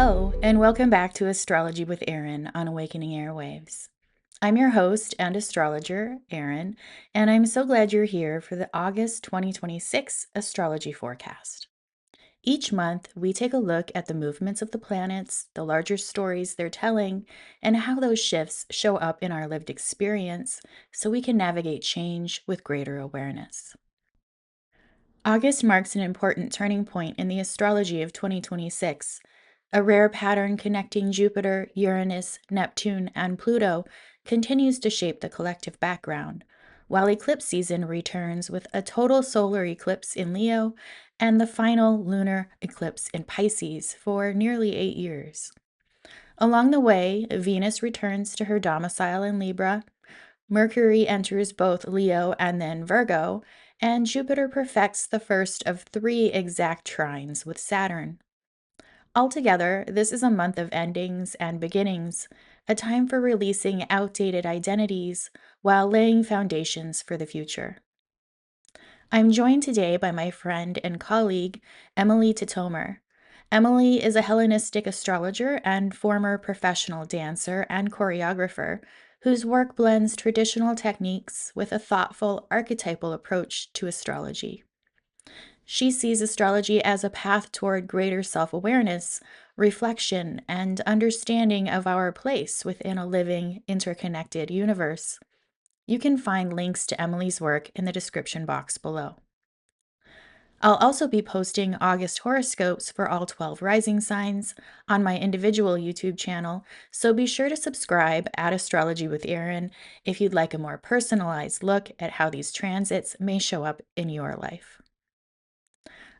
Hello, and welcome back to Astrology with Erin on Awakening Airwaves. I'm your host and astrologer, Erin, and I'm so glad you're here for the August 2026 astrology forecast. Each month, we take a look at the movements of the planets, the larger stories they're telling, and how those shifts show up in our lived experience so we can navigate change with greater awareness. August marks an important turning point in the astrology of 2026. A rare pattern connecting Jupiter, Uranus, Neptune, and Pluto continues to shape the collective background, while eclipse season returns with a total solar eclipse in Leo and the final lunar eclipse in Pisces for nearly 8 years. Along the way, Venus returns to her domicile in Libra, Mercury enters both Leo and then Virgo, and Jupiter perfects the first of three exact trines with Saturn. Altogether, this is a month of endings and beginnings, a time for releasing outdated identities while laying foundations for the future. I'm joined today by my friend and colleague, Emily Titomer. Emily is a Hellenistic astrologer and former professional dancer and choreographer whose work blends traditional techniques with a thoughtful archetypal approach to astrology. She sees astrology as a path toward greater self awareness, reflection, and understanding of our place within a living, interconnected universe. You can find links to Emily's work in the description box below. I'll also be posting August horoscopes for all 12 rising signs on my individual YouTube channel, so be sure to subscribe at Astrology with Erin if you'd like a more personalized look at how these transits may show up in your life.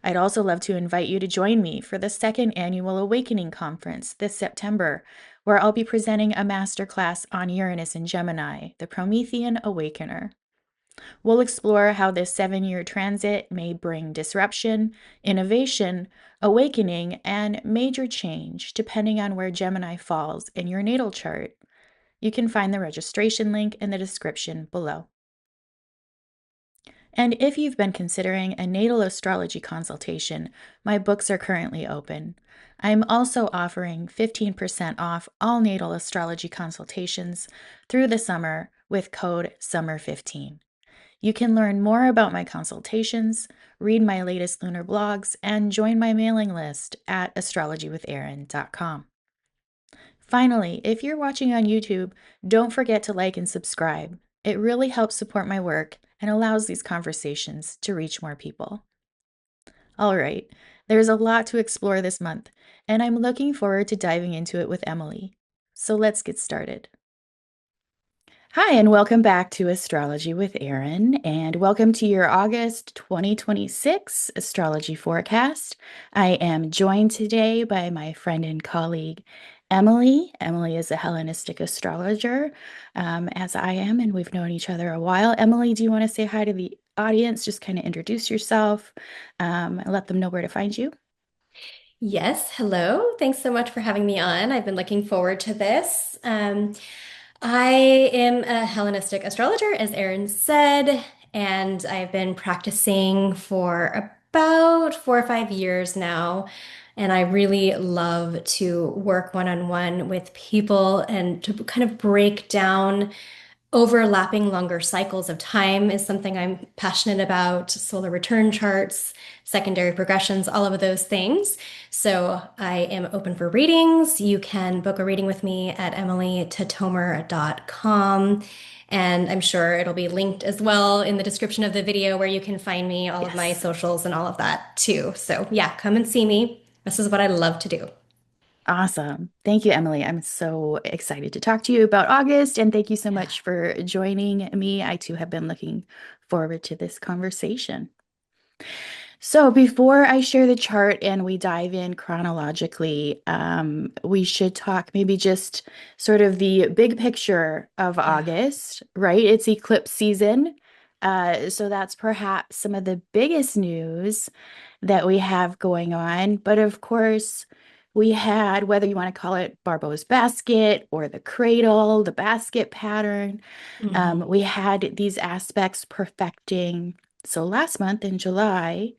I'd also love to invite you to join me for the second annual Awakening Conference this September, where I'll be presenting a masterclass on Uranus and Gemini, the Promethean Awakener. We'll explore how this 7-year transit may bring disruption, innovation, awakening, and major change depending on where Gemini falls in your natal chart. You can find the registration link in the description below. And if you've been considering a natal astrology consultation, my books are currently open. I'm also offering 15% off all natal astrology consultations through the summer with code SUMMER15. You can learn more about my consultations, read my latest lunar blogs, and join my mailing list at astrologywitherin.com. Finally, if you're watching on YouTube, don't forget to like and subscribe. It really helps support my work and allows these conversations to reach more people. All right, there's a lot to explore this month, and I'm looking forward to diving into it with Emily. So let's get started. Hi, and welcome back to Astrology with Erin, and welcome to your August 2026 astrology forecast. I am joined today by my friend and colleague, Emily. Emily is a Hellenistic astrologer, as I am, and we've known each other a while. Emily, do you want to say hi to the audience? Just kind of introduce yourself, and let them know where to find you. Yes, hello. Thanks so much for having me on. I've been looking forward to this. I am a Hellenistic astrologer, as Erin said, and I've been practicing for about 4 or 5 years now. And I really love to work one-on-one with people and to kind of break down overlapping longer cycles of time is something I'm passionate about. Solar return charts, secondary progressions, all of those things. So I am open for readings. You can book a reading with me at emilytatomer.com. And I'm sure it'll be linked as well in the description of the video where you can find me, all of my Yes. socials and all of that too. So yeah, come and see me. This is what I love to do. Awesome. Thank you, Emily. I'm so excited to talk to you about August, and thank you so Yeah. much for joining me. I too have been looking forward to this conversation. So, before I share the chart and we dive in chronologically, we should talk maybe just sort of the big picture of Yeah. August, right? It's eclipse season. So, that's perhaps some of the biggest news that we have going on. But of course, we had, whether you want to call it Barbo's basket or the cradle, the basket pattern, Mhm. we had these aspects perfecting. So last month in July,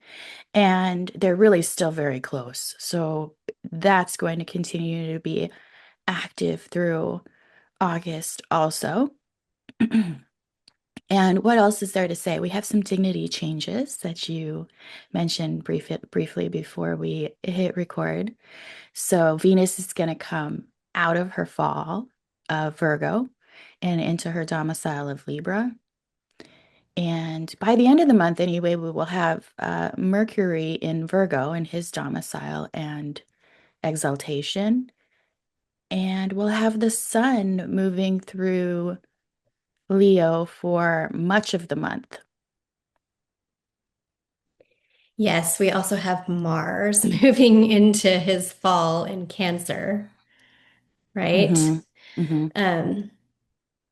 and they're really still very close. So that's going to continue to be active through August also. And what else is there to say? We have some dignity changes that you mentioned briefly before we hit record. So Venus is going to come out of her fall of Virgo and into her domicile of Libra. And by the end of the month, anyway, we will have Mercury in Virgo in his domicile and exaltation. And we'll have the sun moving through Leo for much of the month. Yes, we also have Mars moving into his fall in Cancer, right? Hmm. Hmm. Um,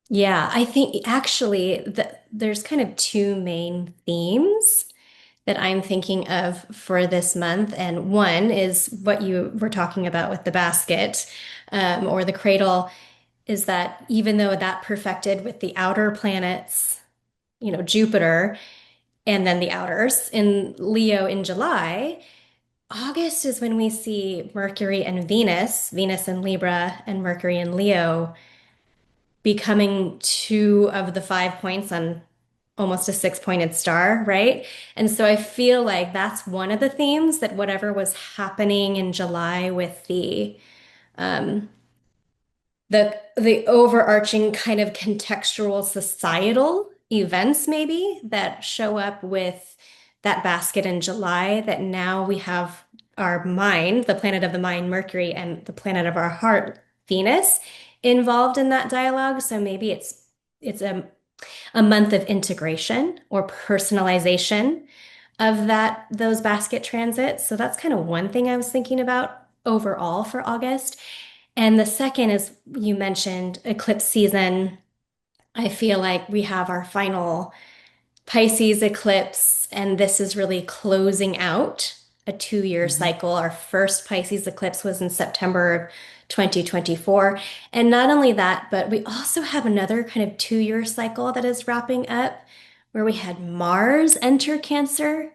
yeah, I think actually that there's kind of two main themes that I'm thinking of for this month. And one is what you were talking about with the basket, or the cradle, is that even though that perfected with the outer planets, Jupiter, and then the outers in Leo in July, August is when we see Mercury and Venus, Venus in Libra and Mercury in Leo, becoming two of the 5 points on almost a six-pointed star, right? And so I feel like that's one of the themes, that whatever was happening in July with um, the overarching kind of contextual societal events maybe that show up with that basket in July, that now we have our mind, the planet of the mind, Mercury, and the planet of our heart, Venus, involved in that dialogue. So maybe it's a month of integration or personalization of those basket transits. So that's kind of one thing I was thinking about overall for August. And the second is, you mentioned eclipse season. I feel like we have our final Pisces eclipse, and this is really closing out a 2 year Hmm. cycle. Our first Pisces eclipse was in September of 2024. And not only that, but we also have another kind of 2 year cycle that is wrapping up, where we had Mars enter Cancer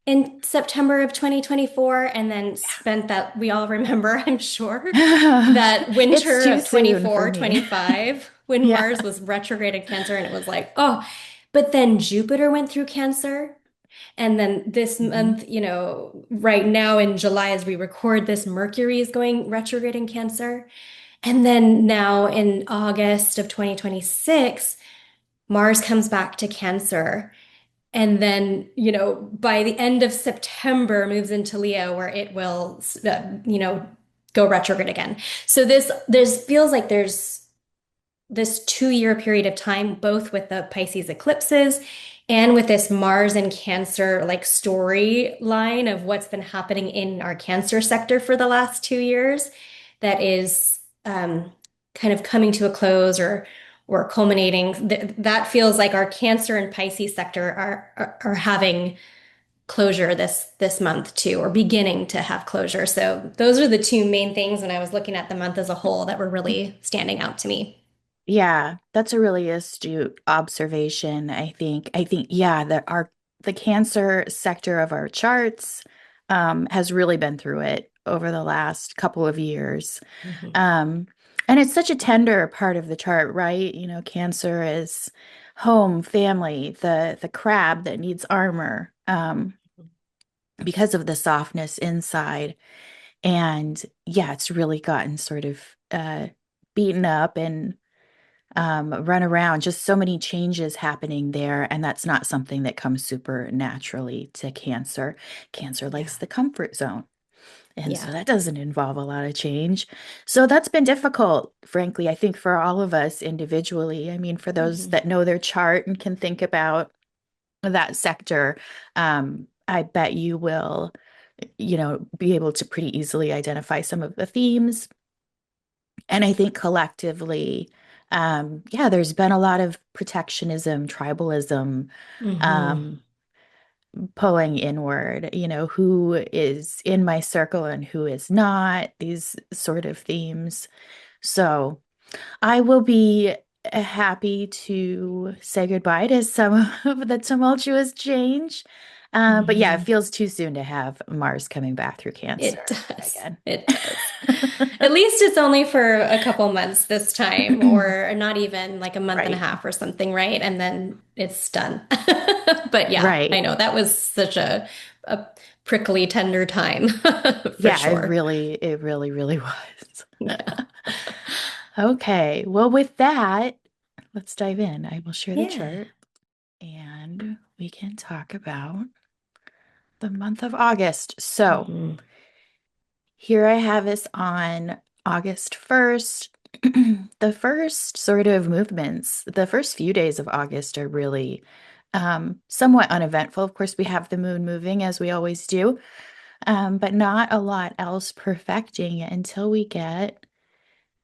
in September of 2024, and then spent that, we all remember, I'm sure, that It's winter too of soon for 24, me. 25, when Yeah. Mars was retrograded Cancer, and it was like, oh, but then Jupiter went through Cancer. And then this Hmm. month, right now in July, as we record this, Mercury is going retrograde in Cancer. And then now in August of 2026, Mars comes back to Cancer. And then, by the end of September, moves into Leo, where it will, go retrograde again. So this feels like there's this 2 year period of time, both with the Pisces eclipses and with this Mars and Cancer like storyline of what's been happening in our Cancer sector for the last 2 years, that is kind of coming to a close, or culminating. That feels like our Cancer and Pisces sector are having closure this month too, or beginning to have closure. So those are the two main things when I was looking at the month as a whole that were really standing out to me. Yeah, that's a really astute observation, I think. Yeah, the Cancer sector of our charts has really been through it over the last couple of years. Mhm. Um, and it's such a tender part of the chart, right? Cancer is home, family, the crab that needs armor, because of the softness inside. And yeah, it's really gotten sort of beaten up and run around. Just so many changes happening there. And that's not something that comes super naturally to Cancer. Cancer likes Yeah. the comfort zone. And so Yeah. that doesn't involve a lot of change. So that's been difficult, frankly, I think for all of us individually. I mean, for those Mhm. that know their chart and can think about that sector, I bet you will, be able to pretty easily identify some of the themes. And I think collectively, yeah, there's been a lot of protectionism, tribalism, Mhm. um, pulling inward, who is in my circle and who is not, these sort of themes. So I will be happy to say goodbye to some of the tumultuous change. But yeah, it Mhm. feels too soon to have Mars coming back through It Cancer does. again. It does. At least it's only for a couple months this time, or not even like a month and a Right. half or something, right? And then it's done. But yeah, I Right. know that was such a prickly, tender time for Yeah, sure. it really, really was. Yeah. Okay. Well, with that, let's dive in. I will share the Yeah. chart and we can talk about the month of August. So Hmm. here I have us on August 1st. The first sort of movements, the first few days of August are really somewhat uneventful. Of course, we have the moon moving as we always do, but not a lot else perfecting until we get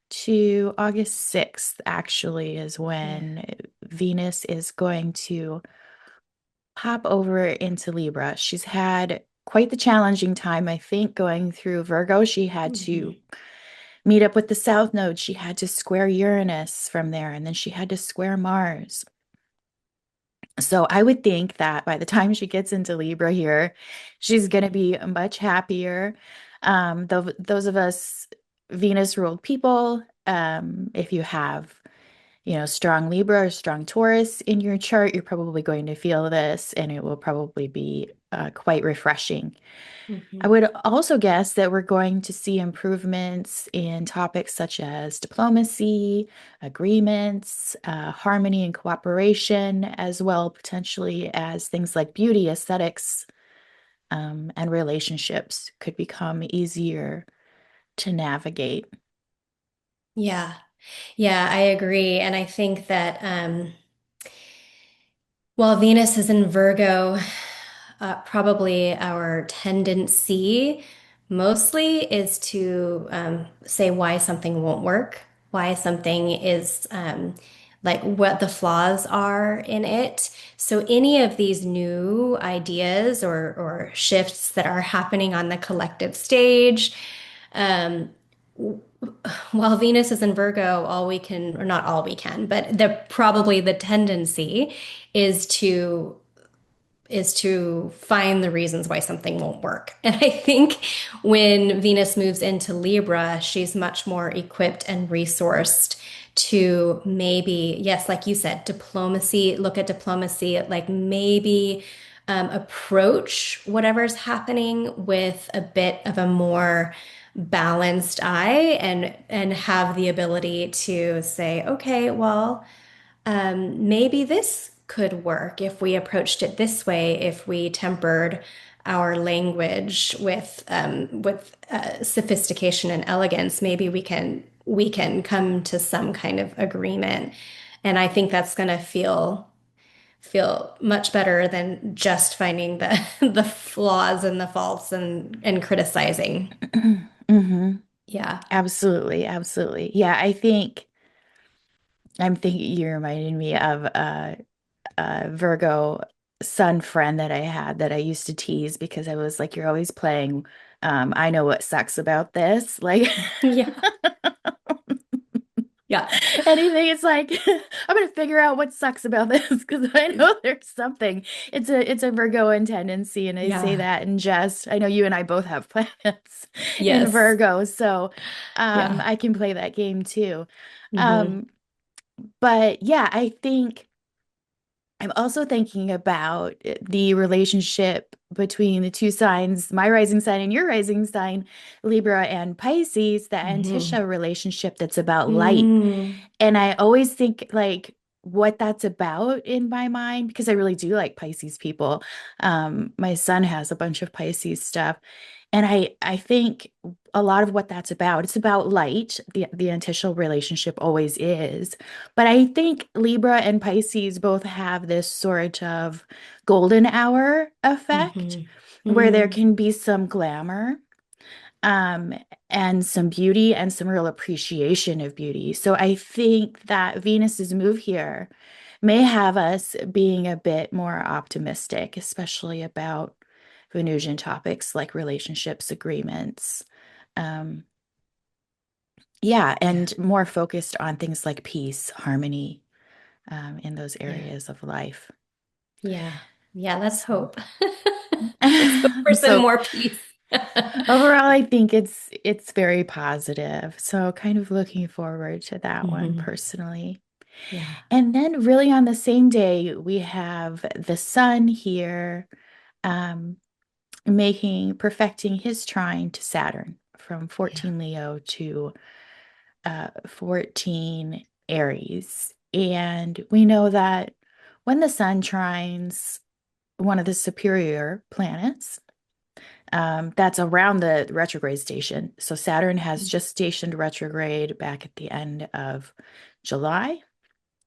to August 6th, actually, is Yeah. when Venus is going to pop over into Libra. She's had quite the challenging time, I think, going through Virgo. She had to Hmm. meet up with the South Node. She had to square Uranus from there, and then she had to square Mars. So I would think that by the time she gets into Libra here, she's going to be much happier. Those of us Venus ruled people, if you have, strong Libra or strong Taurus in your chart, you're probably going to feel this, and it will probably be quite refreshing. I Hmm. would also guess that we're going to see improvements in topics such as diplomacy, agreements, harmony and cooperation, as well potentially as things like beauty, aesthetics, and relationships could become easier to navigate. Yeah. Yeah, I agree. And I think that while Venus is in Virgo, probably our tendency mostly is to say why something won't work, why something is like what the flaws are in it. So any of these new ideas or shifts that are happening on the collective stage, um, while Venus is in Virgo, all we can, or not all we can, but the probably the tendency is to find the reasons why something won't work. And I think when Venus moves into Libra, she's much more equipped and resourced to maybe, yes, like you said, diplomacy, look at diplomacy, like maybe approach whatever's happening with a bit of a more balanced eye and have the ability to say, okay, well, maybe this could work if we approached it this way, if we tempered our language with sophistication and elegance, maybe we can come to some kind of agreement. And I think that's going to feel much better than just finding the the flaws and the faults and criticizing. Hmm. Yeah. Absolutely, absolutely. Yeah, I think I'm thinking you reminded me of Virgo sun friend that I had that I used to tease because I was like, you're always playing. I know what sucks about this. Like Yeah. Yeah. anything, it's like I'm gonna figure out what sucks about this because I know there's something. It's a Virgoan tendency, and I say Yeah. that in jest. I know you and I both have planets in Yes. Virgo, so Yeah. I can play that game too. Hmm. Um, but yeah, I think. I'm also thinking about the relationship between the two signs, my rising sign and your rising sign, Libra and Pisces, the Hmm. Antisha relationship that's about light. Mm. And I always think like what that's about in my mind because I really do like Pisces people. My son has a bunch of Pisces stuff. And I think a lot of what that's about, it's about light. The anticial relationship always is. But I think Libra and Pisces both have this sort of golden hour effect Hmm. where there Mm. can be some glamour um, and some beauty and some real appreciation of beauty. So I think that Venus's move here may have us being a bit more optimistic, especially about Venusian topics like relationships, agreements. Um, yeah, Yeah. and more focused on things like peace, harmony, in those Yeah. areas of life. Yeah. Yeah. Let's So, hope. Let's go for some So more peace. overall, I think it's very positive. So kind of looking forward to that one Hmm. personally. Yeah. And then really on the same day, we have the sun here um, perfecting his trine to Saturn from Yeah. 14 Leo to 14 Aries. And we know that when the sun trines one of the superior planets, that's around the retrograde station. So Saturn has just stationed retrograde back at the end of July.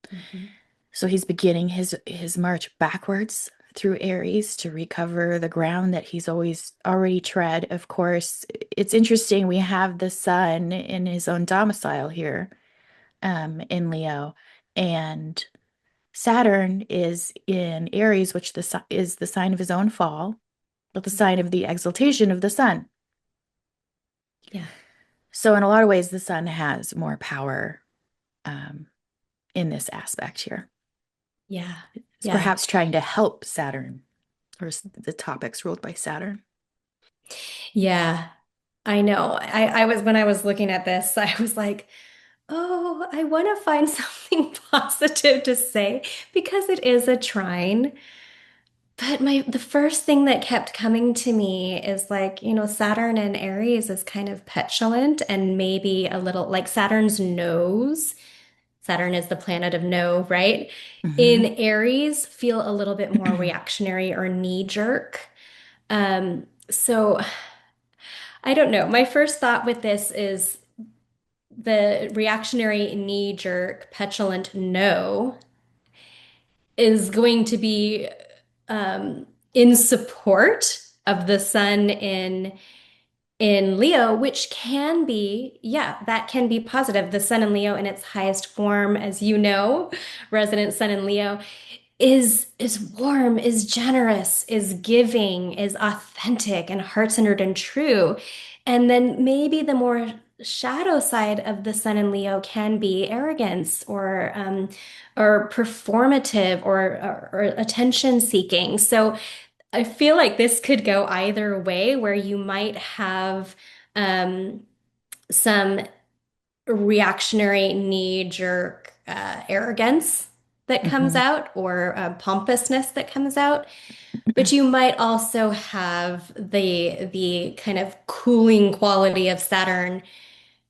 Mhm. So he's beginning his march backwards through Aries to recover the ground that he's always already tread. Of course, it's interesting. We have the sun in his own domicile here, in Leo, and Saturn is in Aries, which is the sign of his own fall, but the sign of the exaltation of the sun. Yeah. So in a lot of ways, the sun has more power um, in this aspect here. Yeah. It's Yeah. perhaps trying to help Saturn or the topics ruled by Saturn. Yeah. I know. I was when I was looking at this, I was like, oh, I want to find something positive to say because it is a trine. But the first thing that kept coming to me is like, Saturn and Aries is kind of petulant and maybe a little like Saturn's nose. Saturn is the planet of no, right? In Hmm. Aries, feel a little bit more reactionary or knee jerk. So I don't know. My first thought with this is the reactionary knee jerk, petulant no is going to be in support of the sun in Leo, which can be, yeah, that can be positive. The sun in Leo in its highest form, as you know, resident sun in Leo is warm, is generous, is giving, is authentic and heart-centered and true. And then maybe the more shadow side of the sun in Leo can be arrogance or performative or attention seeking. So I feel like this could go either way, where you might have um, some reactionary knee-jerk arrogance that comes Hmm. out or pompousness that comes out. But you might also have the kind of cooling quality of Saturn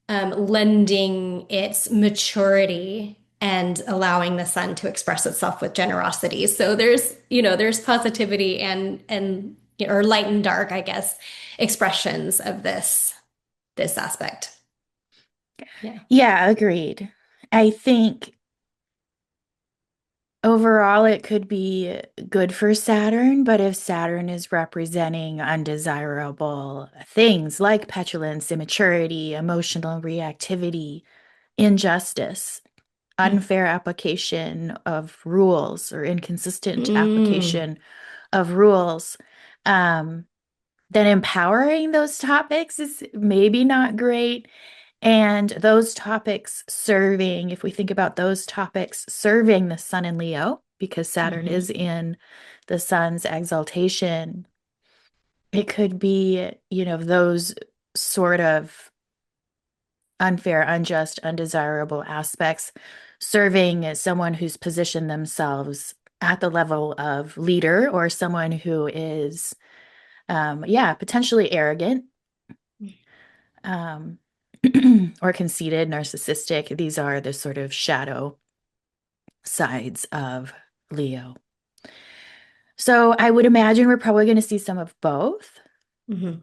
lending its maturity and allowing the sun to express itself with generosity. So there's positivity and or light and dark, I guess, expressions of this aspect. Yeah. Yeah, agreed. I think overall it could be good for Saturn, but if Saturn is representing undesirable things like petulance, immaturity, emotional reactivity, injustice, unfair application of rules or inconsistent Mm. application of rules, um, then empowering those topics is maybe not great. And those topics serving, if we think about those topics serving the sun in Leo, because Saturn Hmm. is in the sun's exaltation, it could be, those sort of unfair, unjust, undesirable aspects serving as someone who's positioned themselves at the level of leader or someone who is, yeah, potentially arrogant, um, or conceited, narcissistic. These are the sort of shadow sides of Leo. So I would imagine we're probably going to see some of both. Hmm.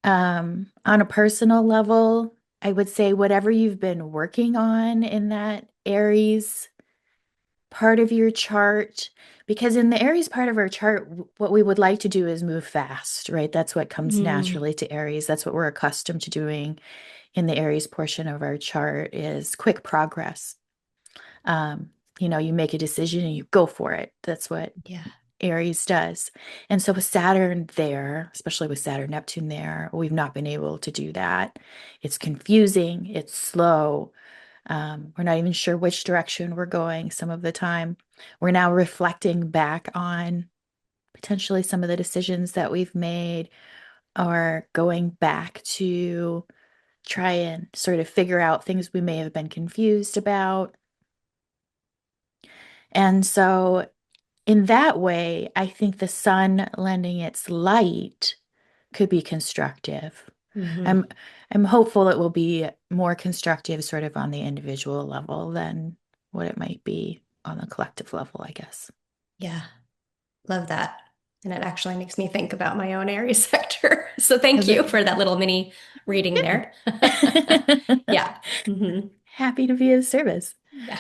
On a personal level, I would say whatever you've been working on in that Aries part of your chart, because in the Aries part of our chart, what we would like to do is move fast, right? That's what comes Mm. naturally to Aries. That's what we're accustomed to doing in the Aries portion of our chart is quick progress. Um, you make a decision and you go for it. That's what Yeah. Aries does. And so with Saturn there, especially with Saturn, Neptune there, we've not been able to do that. It's confusing, it's slow. We're not even sure which direction we're going some of the time. We're now reflecting back on potentially some of the decisions that we've made are going back to try and sort of figure out things we may have been confused about. And so, in that way, I think the sun lending its light could be constructive. Hmm. I'm I'm hopeful it will be more constructive sort of on the individual level than what it might be on the collective level, I guess. Yeah, love that. And it actually makes me think about my own Aries sector. So thank Does you it? for that little mini reading Good. there. Yeah. Hmm. Happy to be of service. Yeah.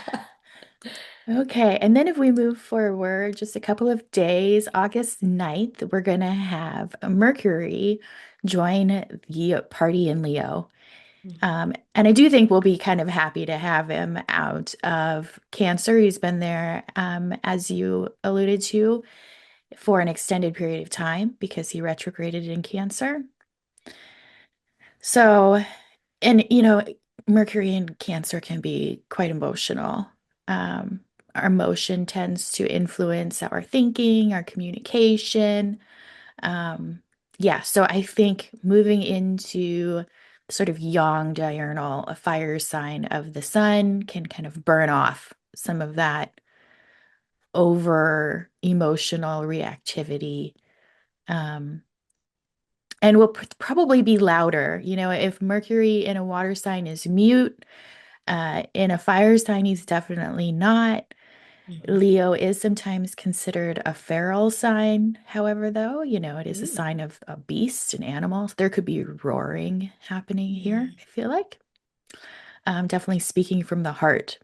Okay, and then if we move forward just a couple of days, August 9th, we're going to have Mercury join the party in Leo. And I do think we'll be kind of happy to have him out of Cancer. He's been there, as you alluded to, for an extended period of time because he retrograded in Cancer. So, and Mercury in Cancer can be quite emotional. Our emotion tends to influence our thinking, our communication. Um, yeah, so I think moving into sort of yang diurnal, a fire sign of the sun, can kind of burn off some of that over emotional reactivity. Um, and will probably be louder. If Mercury in a water sign is mute, in a fire sign, he's definitely not. Mhm. Leo is sometimes considered a feral sign, however, though, it is a Ooh. sign of a beast, an animal. There could be roaring happening here, Mm. I feel like. Definitely speaking from the heart.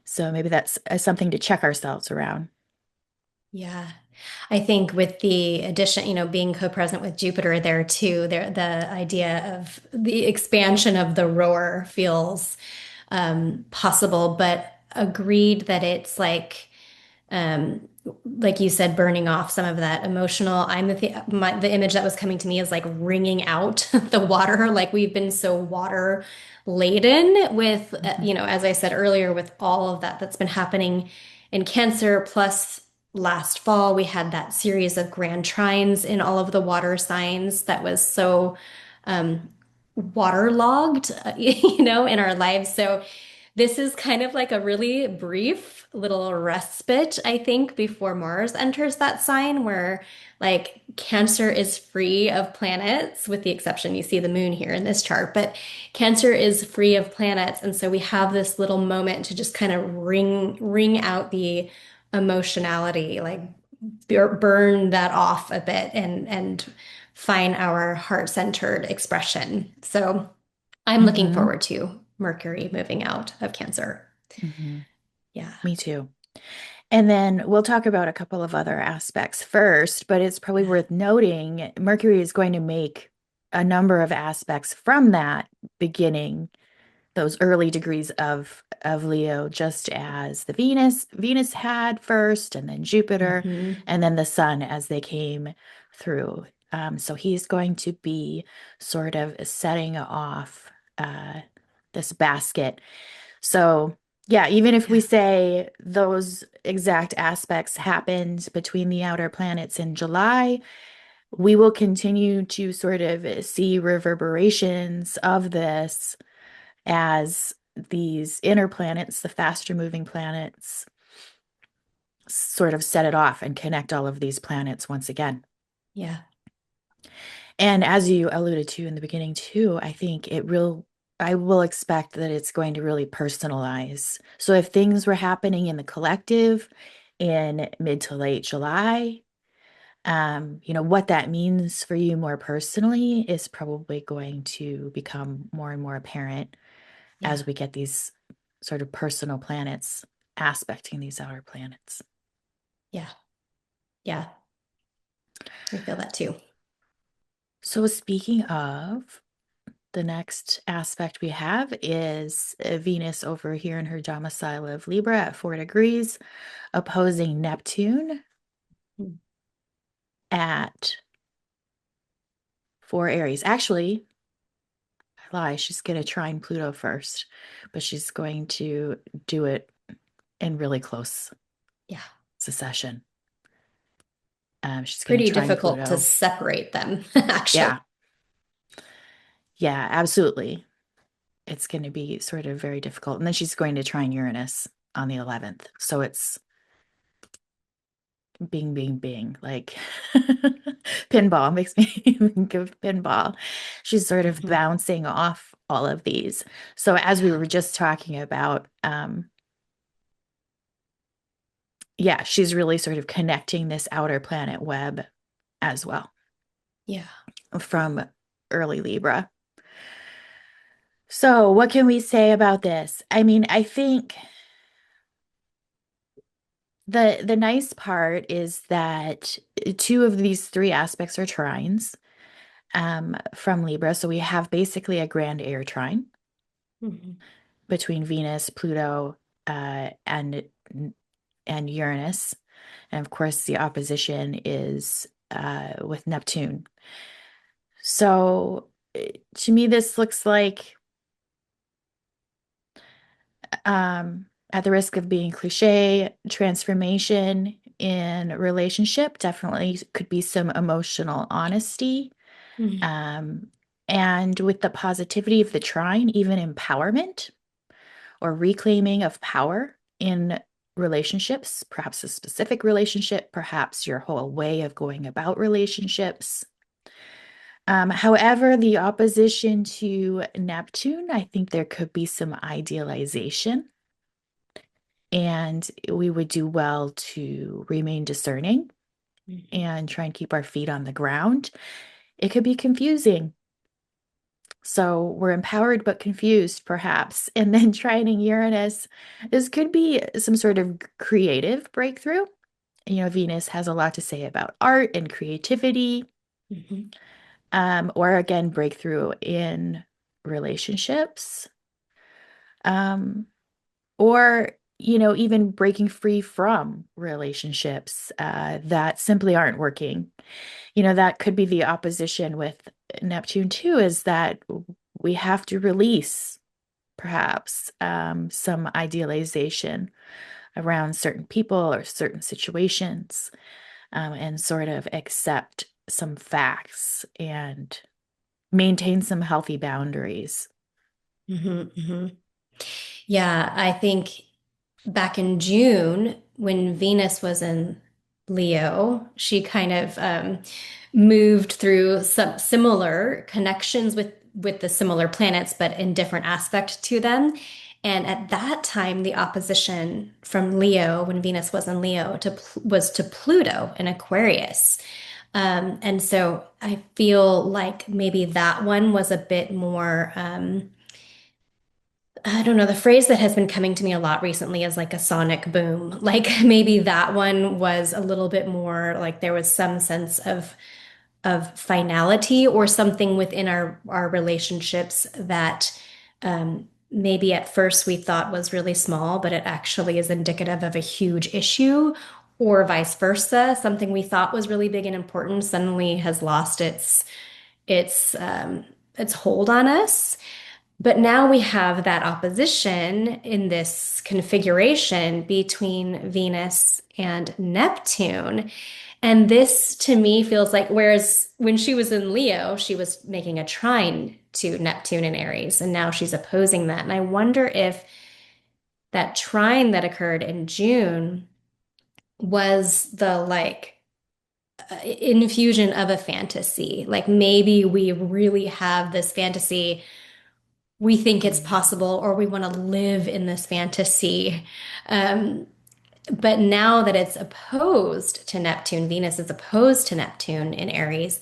So maybe that's something to check ourselves around. Yeah. I think with the addition, being co-present with Jupiter there too, there the idea of the expansion of the roar feels possible, but agreed that it's um, like you said, burning off some of that emotional. The image that was coming to me is like wringing out the water. Like we've been so water laden with, Mhm. as I said earlier, with all of that that's been happening in Cancer. Plus, last fall we had that series of grand trines in all of the water signs that was so um, waterlogged, in our lives. So this is kind of like a really brief little respite, I think, before Mars enters that sign where like Cancer is free of planets, with the exception you see the moon here in this chart, but Cancer is free of planets. And so we have this little moment to just kind of wring out the emotionality, like burn that off a bit and find our heart-centered expression. So I'm looking Mhm. forward to Mercury moving out of Cancer. Mhm. Yeah. Me too. And then we'll talk about a couple of other aspects first, but it's probably Yeah. worth noting Mercury is going to make a number of aspects from that beginning, those early degrees of Leo, just as the Venus had first, and then Jupiter, Hmm. and then the Sun as they came through. So he's going to be sort of setting off uh, this basket. So, yeah, even if we Yeah. say those exact aspects happened between the outer planets in July, we will continue to sort of see reverberations of this as these inner planets, the faster moving planets, sort of set it off and connect all of these planets once again. Yeah. And as you alluded to in the beginning too, I will expect that it's going to really personalize. So if things were happening in the collective in mid to late July, what that means for you more personally is probably going to become more and more apparent Yeah. as we get these sort of personal planets aspecting these outer planets. Yeah. Yeah. I feel that too. So speaking of, the next aspect we have is Venus over here in her domicile of Libra at 4 degrees, opposing Neptune Mm. at 4 Aries. Actually, I lie, she's going to trine Pluto first, but she's going to do it in really close Yeah. succession. She's going to Pretty trine difficult to Pluto. separate them, actually. Yeah, yeah, absolutely. It's going to be sort of very difficult. And then she's going to trine Uranus on the 11th. So it's bing, bing, bing, like pinball makes me think of pinball. She's sort of Mhm. bouncing off all of these. So as we Yeah. were just talking about, yeah, she's really sort of connecting this outer planet web as well Yeah. from early Libra. So what can we say about this? I mean, I think the nice part is that two of these three aspects are trines from Libra. So we have basically a grand air trine Mhm. between Venus, Pluto, and Uranus. And of course, the opposition is with Neptune. So to me, this looks like, at the risk of being cliche, transformation in relationship definitely could be some emotional honesty. Mhm. Um, and with the positivity of the trine, even empowerment or reclaiming of power in relationships, perhaps a specific relationship, perhaps your whole way of going about relationships. However, the opposition to Neptune, I think there could be some idealization, and we would do well to remain discerning Mhm. and try and keep our feet on the ground. It could be confusing. So we're empowered but confused, perhaps. And then trining Uranus, this could be some sort of creative breakthrough. Venus has a lot to say about art and creativity, Mhm. or again, breakthrough in relationships, um, or even breaking free from relationships that simply aren't working. That could be the opposition with Neptune too, is that we have to release perhaps some idealization around certain people or certain situations, and sort of accept some facts and maintain some healthy boundaries. Mhm. Mhm. Yeah, I think back in June, when Venus was in Leo, she kind of moved through some similar connections with the similar planets, but in different aspect to them. And at that time, the opposition from Leo, when Venus was in Leo, was to Pluto in Aquarius. And so I feel like maybe that one was a bit more. I don't know, the phrase that has been coming to me a lot recently is like a sonic boom. Like maybe that one was a little bit more like there was some sense of finality or something within our relationships that maybe at first we thought was really small, but it actually is indicative of a huge issue, or vice versa. Something we thought was really big and important suddenly has lost its hold on us. But now we have that opposition in this configuration between Venus and Neptune. And this to me feels like, whereas when she was in Leo, she was making a trine to Neptune and Aries, and now she's opposing that. And I wonder if that trine that occurred in June was the infusion of a fantasy. Like maybe we really have this fantasy, we think it's possible, or we want to live in this fantasy. Um, but now that it's opposed to Neptune, Venus is opposed to Neptune in Aries,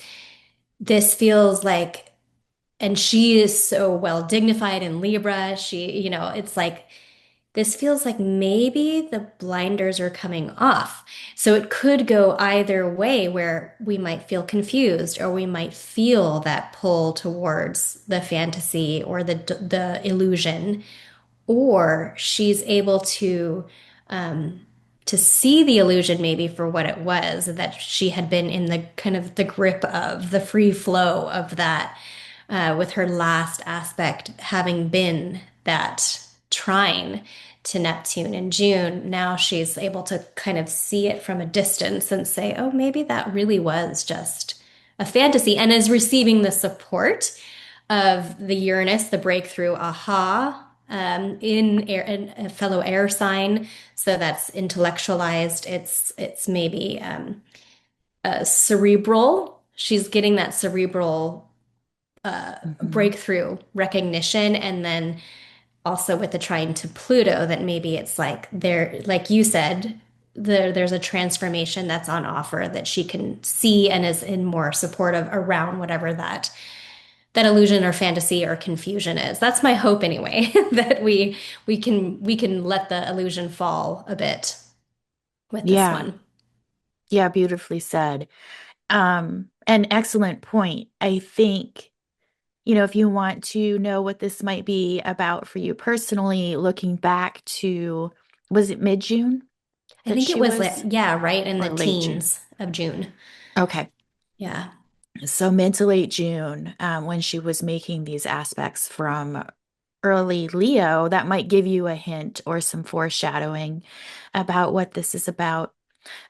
this feels like, and she is so well dignified in Libra. It's like, this feels like maybe the blinders are coming off. So it could go either way where we might feel confused or we might feel that pull towards the fantasy or the illusion, or she's able to see the illusion maybe for what it was, that she had been in the kind of the grip of the free flow of that, with her last aspect having been that trine to Neptune in June, now she's able to kind of see it from a distance and say, oh, maybe that really was just a fantasy, and is receiving the support of the Uranus, the breakthrough aha, in a fellow air sign. So that's intellectualized. It's maybe cerebral. She's getting that cerebral Hmm. breakthrough recognition, and then also with the trine to Pluto, that maybe it's like there, like you said, there's a transformation that's on offer that she can see and is in more supportive around whatever that illusion or fantasy or confusion is. That's my hope anyway, that we can let the illusion fall a bit with this Yeah. one. Yeah, beautifully said. An excellent point. I think, if you want to know what this might be about for you personally, looking back to, was it mid-June I that think it she was was, yeah, right in the or late June? teens of June. Okay. Yeah. So mid to late June, when she was making these aspects from early Leo, that might give you a hint or some foreshadowing about what this is about.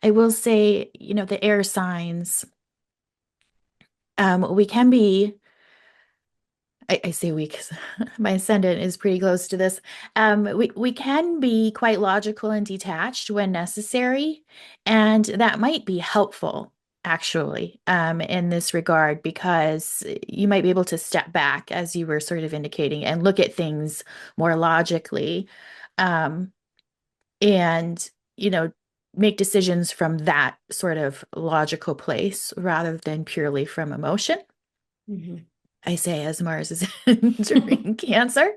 I will say, the air signs, we can be, I say we because my ascendant is pretty close to this. We can be quite logical and detached when necessary, and that might be helpful actually, in this regard, because you might be able to step back, as you were sort of indicating, and look at things more logically, um, and make decisions from that sort of logical place rather than purely from emotion. Mhm. I say as Mars is entering Cancer.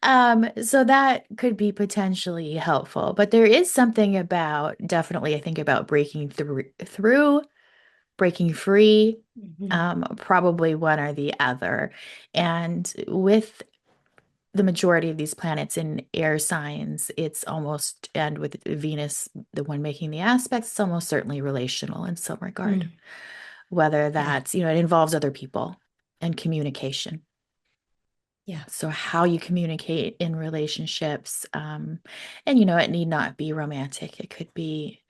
So that could be potentially helpful. But there is something about, definitely, I think about breaking through, breaking free, Mhm. probably one or the other. And with the majority of these planets in air signs, it's almost, and with Venus, the one making the aspects, it's almost certainly relational in some regard, Mm. whether Yeah. that's, it involves other people and communication. Yeah. So how you communicate in relationships, and it need not be romantic. It could be,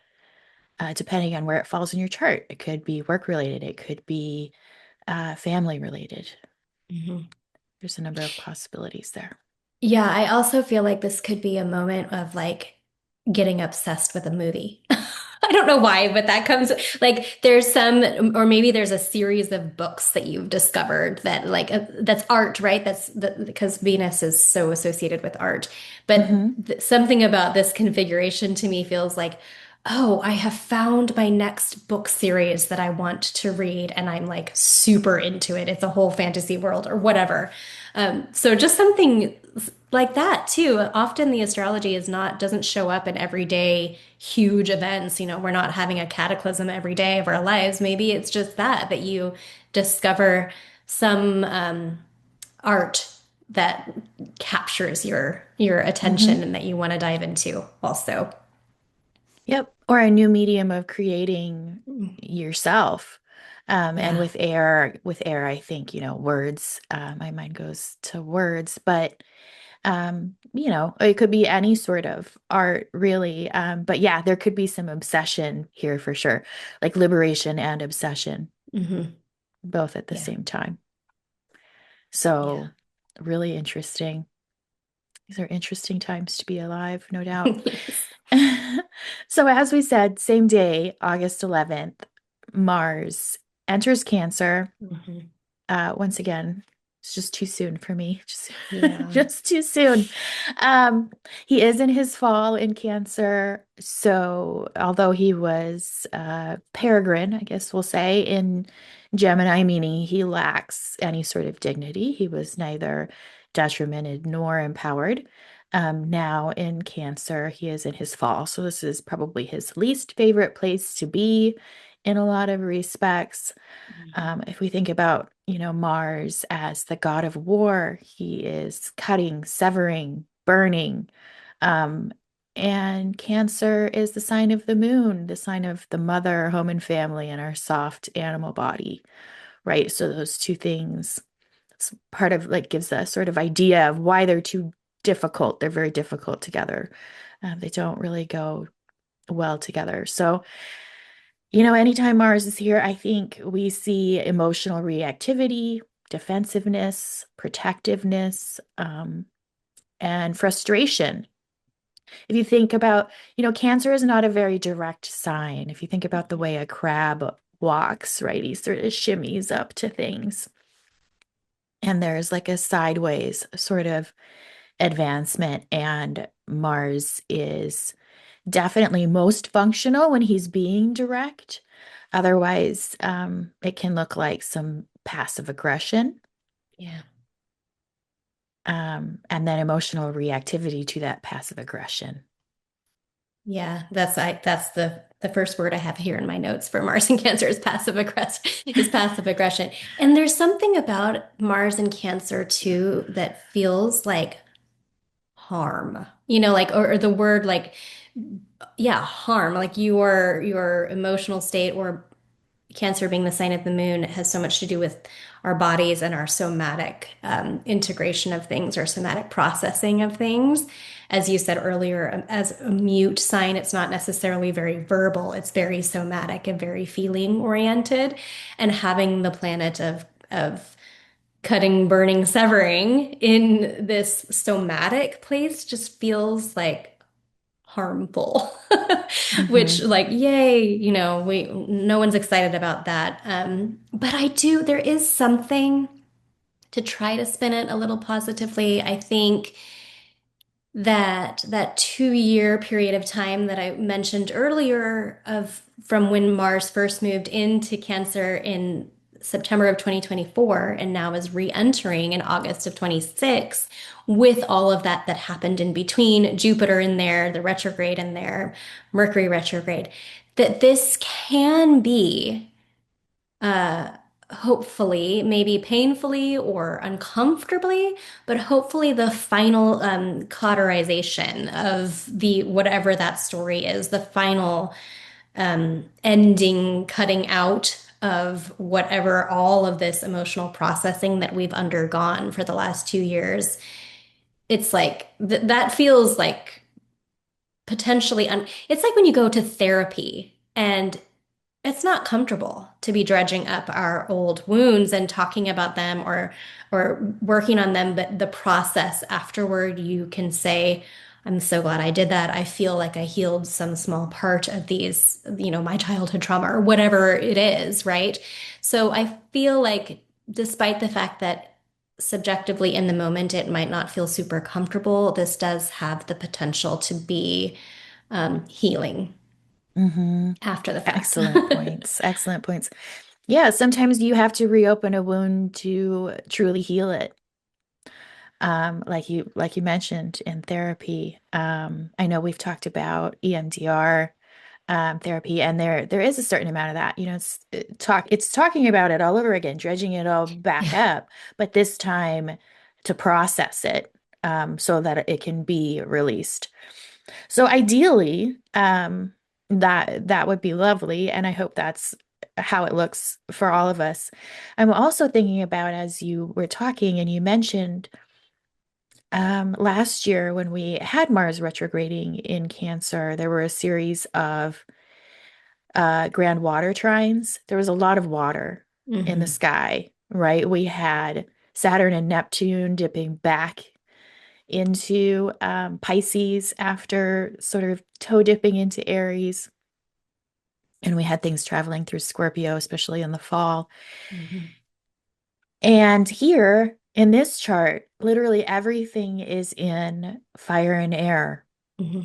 depending on where it falls in your chart. It could be work related. It could be family related. Mhm. There's a number of possibilities there. Yeah, I also feel like this could be a moment of like getting obsessed with a movie. I don't know why, but that comes like there's some, or maybe there's a series of books that you've discovered that like that's art, right? Because Venus is so associated with art. But Hmm. th something about this configuration to me feels like, oh, I have found my next book series that I want to read, and I'm like super into it. It's a whole fantasy world or whatever. So just something like that too. Often the astrology doesn't show up in everyday huge events. We're not having a cataclysm every day of our lives. Maybe it's just that you discover some art that captures your attention Hmm. and that you want to dive into also. Yep. Or a new medium of creating Mm. yourself. And Yeah. with air, I think, words, my mind goes to words, but it could be any sort of art, really. But yeah, there could be some obsession here for sure, like liberation and obsession, Hmm. both at the Yeah. same time. Yeah. So, really interesting. These are interesting times to be alive, no doubt. Yes. So, as we said, same day, August 11th, Mars enters Cancer. Hmm. Once again, it's just too soon for me. Just, Yeah. just too soon. Um, he is in his fall in Cancer. So, although he was peregrine, I guess we'll say, in Gemini, meaning he lacks any sort of dignity, he was neither detrimented nor empowered. Now in Cancer, he is in his fall. So, this is probably his least favorite place to be in a lot of respects. Hmm. If we think about, Mars as the god of war, he is cutting, severing, burning. Um, and Cancer is the sign of the moon, the sign of the mother, home and family, and our soft animal body, right? So those two things, it's part of like gives a sort of idea of why they're two difficult. They're very difficult together. They don't really go well together. So, anytime Mars is here, I think we see emotional reactivity, defensiveness, protectiveness, and frustration. If you think about, Cancer is not a very direct sign. If you think about the way a crab walks, right, he sort of shimmies up to things. And there's like a sideways sort of advancement, and Mars is definitely most functional when he's being direct. Otherwise, it can look like some passive aggression, Yeah. and then emotional reactivity to that passive aggression. Yeah, that's the first word I have here in my notes for Mars and Cancer is passive aggressive is passive aggression. And there's something about Mars and Cancer too that feels like harm. Like or the word like yeah, harm. Like your emotional state or Cancer being the sign of the moon has so much to do with our bodies and our somatic integration of things or somatic processing of things. As you said earlier, as a mute sign, it's not necessarily very verbal, it's very somatic and very feeling oriented. And having the planet of cutting, burning, severing in this somatic place just feels like harmful, which Hmm. like, yay, no one's excited about that. But there is something to try to spin it a little positively. I think that 2 year period of time that I mentioned earlier of from when Mars first moved into Cancer in September of 2024 and now is re-entering in August of 26 with all of that happened in between, Jupiter in there, the retrograde in there, Mercury retrograde, that this can be uh, hopefully, maybe painfully or uncomfortably, but hopefully the final cauterization of the whatever that story is, the final ending, cutting out of whatever all of this emotional processing that we've undergone for the last 2 years. It's like that feels like potentially it's like when you go to therapy and it's not comfortable to be dredging up our old wounds and talking about them or working on them, but the process afterward, you can say, I'm so glad I did that. I feel like I healed some small part of these, my childhood trauma or whatever it is, right? So I feel like despite the fact that subjectively in the moment it might not feel super comfortable, this does have the potential to be healing Hmm. after the fact. Excellent points. Excellent points. Yeah, sometimes you have to reopen a wound to truly heal it. Like you mentioned in therapy. I know we've talked about EMDR therapy, and there is a certain amount of that. It's talking about it all over again, dredging it all back Yeah. up, but this time to process it, so that it can be released. So ideally, that would be lovely, and I hope that's how it looks for all of us. I'm also thinking about, as you were talking and you mentioned, last year when we had Mars retrograding in Cancer, there were a series of grand water trines. There was a lot of water in the Hmm. sky, right? We had Saturn and Neptune dipping back into Pisces after sort of toe dipping into Aries. And we had things traveling through Scorpio, especially in the fall. Hmm. And here in this chart, literally everything is in fire and air Hmm.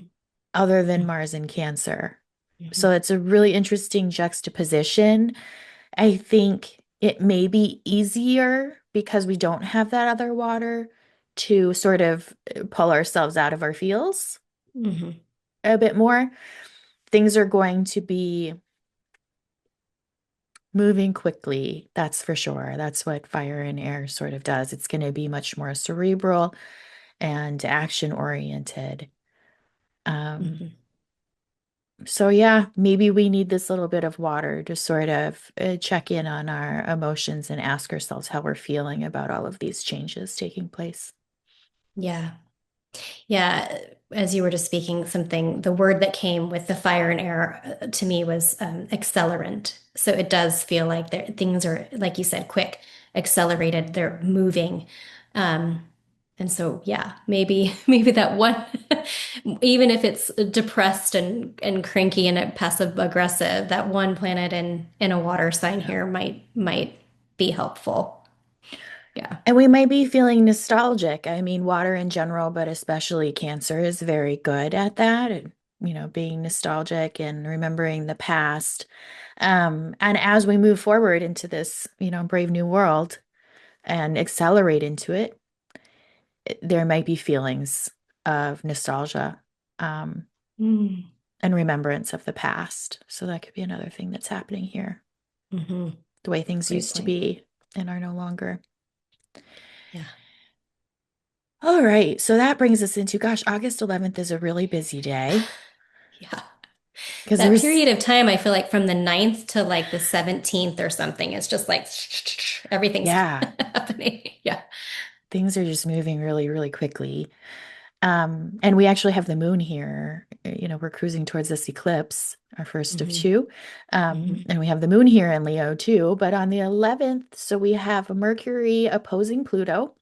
other than Mars and Cancer. Hmm. So it's a really interesting juxtaposition. I think it may be easier because we don't have that other water to sort of pull ourselves out of our feels Hmm. a bit more. Things are going to be moving quickly, that's for sure. That's what fire and air sort of does. It's going to be much more cerebral and action oriented. Um, Hmm. so yeah, maybe we need this little bit of water to sort of check in on our emotions and ask ourselves how we're feeling about all of these changes taking place. Yeah. Yeah, as you were just speaking, something, the word that came with the fire and air to me was accelerant. So it does feel like things are, like you said, quick, accelerated, they're moving. Um, and so, yeah, maybe maybe that one, even if it's depressed and cranky and passive aggressive, that one planet in a water sign Yeah. here might be helpful. Yeah. And we might be feeling nostalgic. I mean, water in general, but especially Cancer is very good at that. And, being nostalgic and remembering the past. And as we move forward into this, brave new world and accelerate into it, there might be feelings of nostalgia, um, Mm. and remembrance of the past. So that could be another thing that's happening here, Hmm. the way things Great used to point. be and are no longer. Yeah. All right. So that brings us into, gosh, August 11th is a really busy day Yeah. because That there's, period of time, I feel like from the 9th to like the 17th or something, it's just like everything's yeah, happening. Yeah. things are just moving really, really quickly. And we actually have the moon here. We're cruising towards this eclipse, our first of Hmm. two. Hmm. And we have the moon here in Leo too. But on the 11th, so we have Mercury opposing Pluto,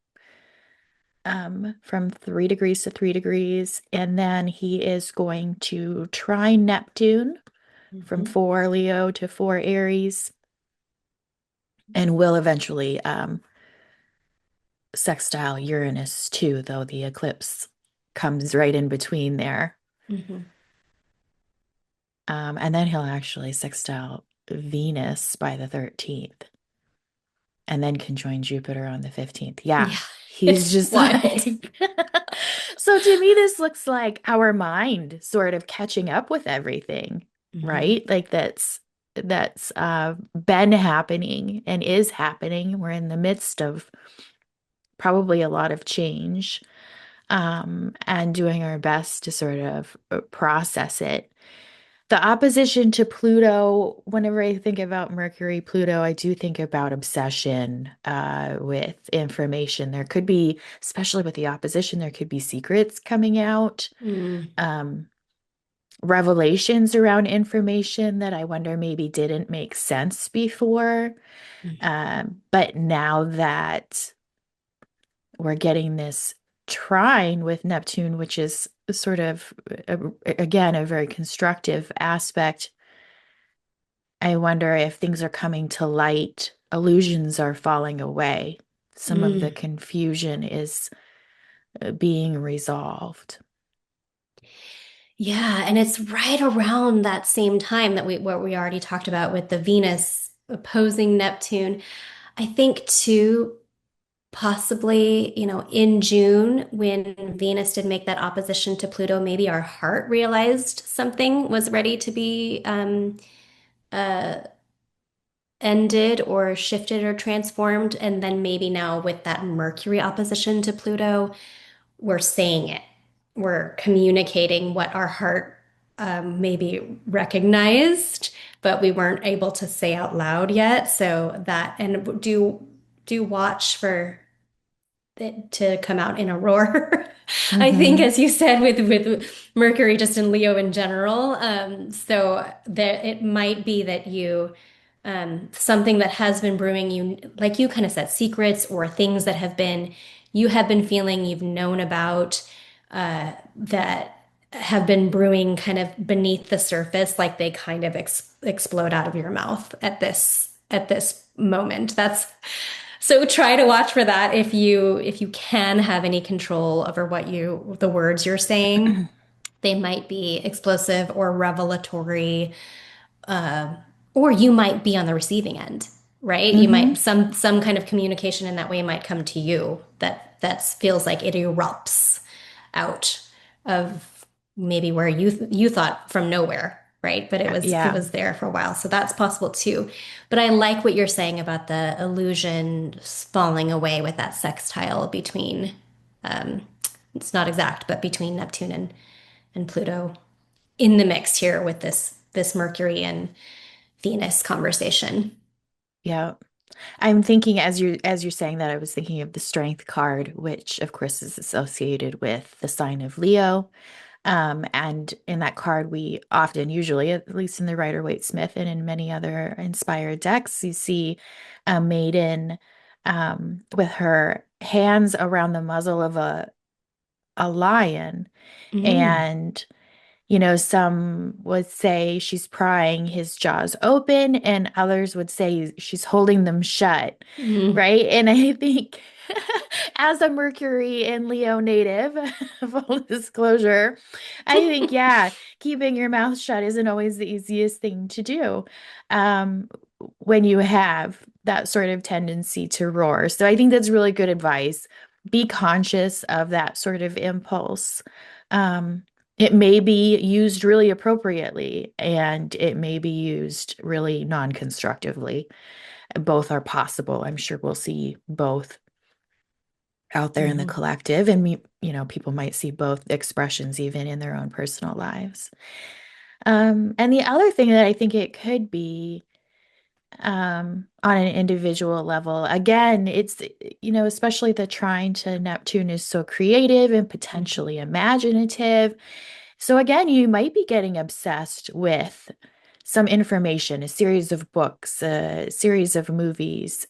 from 3 degrees to 3 degrees. And then he is going to trine Neptune from Hmm. 4 Leo to 4 Aries, and will eventually sextile Uranus too, though the eclipse comes right in between there. Hmm. And then he'll actually sextile Venus by the 13th, and then conjoin Jupiter on the 15th. Yeah, Yeah. he's It's just wild. like. So to me, this looks like our mind sort of catching up with everything, Hmm. right? Like that's been happening and is happening. We're in the midst of probably a lot of change, and doing our best to sort of process it. The opposition to Pluto, whenever I think about Mercury, Pluto, I do think about obsession with information. There could be, especially with the opposition, there could be secrets coming out, Mm. um, revelations around information that I wonder maybe didn't make sense before. But now that we're getting this trine with Neptune, which is sort of, again, a very constructive aspect. I wonder if things are coming to light, illusions are falling away. Some of the Mm. confusion is being resolved. Yeah, and it's right around that same time that what we already talked about with the Venus opposing Neptune. I think too, possibly, in June when Venus did make that opposition to Pluto, maybe our heart realized something was ready to be uh, ended or shifted or transformed. And then maybe now with that Mercury opposition to Pluto, we're saying it. We're communicating what our heart maybe recognized, but we weren't able to say out loud yet. So that, and do watch for it to come out in a roar. I think, Hmm. as you said, with Mercury just in Leo in general. So that it might be that you something that has been brewing you, like you kind of said, secrets or things that you have been feeling you've known about that have been brewing kind of beneath the surface, like they kind of explode out of your mouth at this moment. That's so try to watch for that if you can have any control over the words you're saying. They might be explosive or revelatory, or you might be on the receiving end, right? You might Hmm. some kind of communication in that way might come to you that feels like it erupts out of maybe where you thought from nowhere, right? But it Yeah. was there for a while. So that's possible too. But I like what you're saying about the illusion falling away with that sextile between it's not exact, but between Neptune and Pluto in the mix here with this Mercury and Venus conversation. Yeah. I'm thinking as you're saying that, I was thinking of the Strength card, which of course is associated with the sign of Leo. And in that card, we often, usually, at least in the Rider-Waite-Smith and in many other inspired decks, you see a maiden with her hands around the muzzle of a lion. Mm. And some would say she's prying his jaws open, and others would say she's holding them shut, Mm. right? And I think, as a Mercury and Leo native, full disclosure, I think, yeah, keeping your mouth shut isn't always the easiest thing to do um, when you have that sort of tendency to roar. So I think that's really good advice. Be conscious of that sort of impulse. Um, it may be used really appropriately, and it may be used really non-constructively. Both are possible. I'm sure we'll see both out there in the Mhm. collective, and people might see both expressions even in their own personal lives. And the other thing that I think it could be on an individual level, again, it's, especially the trine to Neptune is so creative and Mhm. potentially imaginative. So again, you might be getting obsessed with some information, a series of books, a series of movies,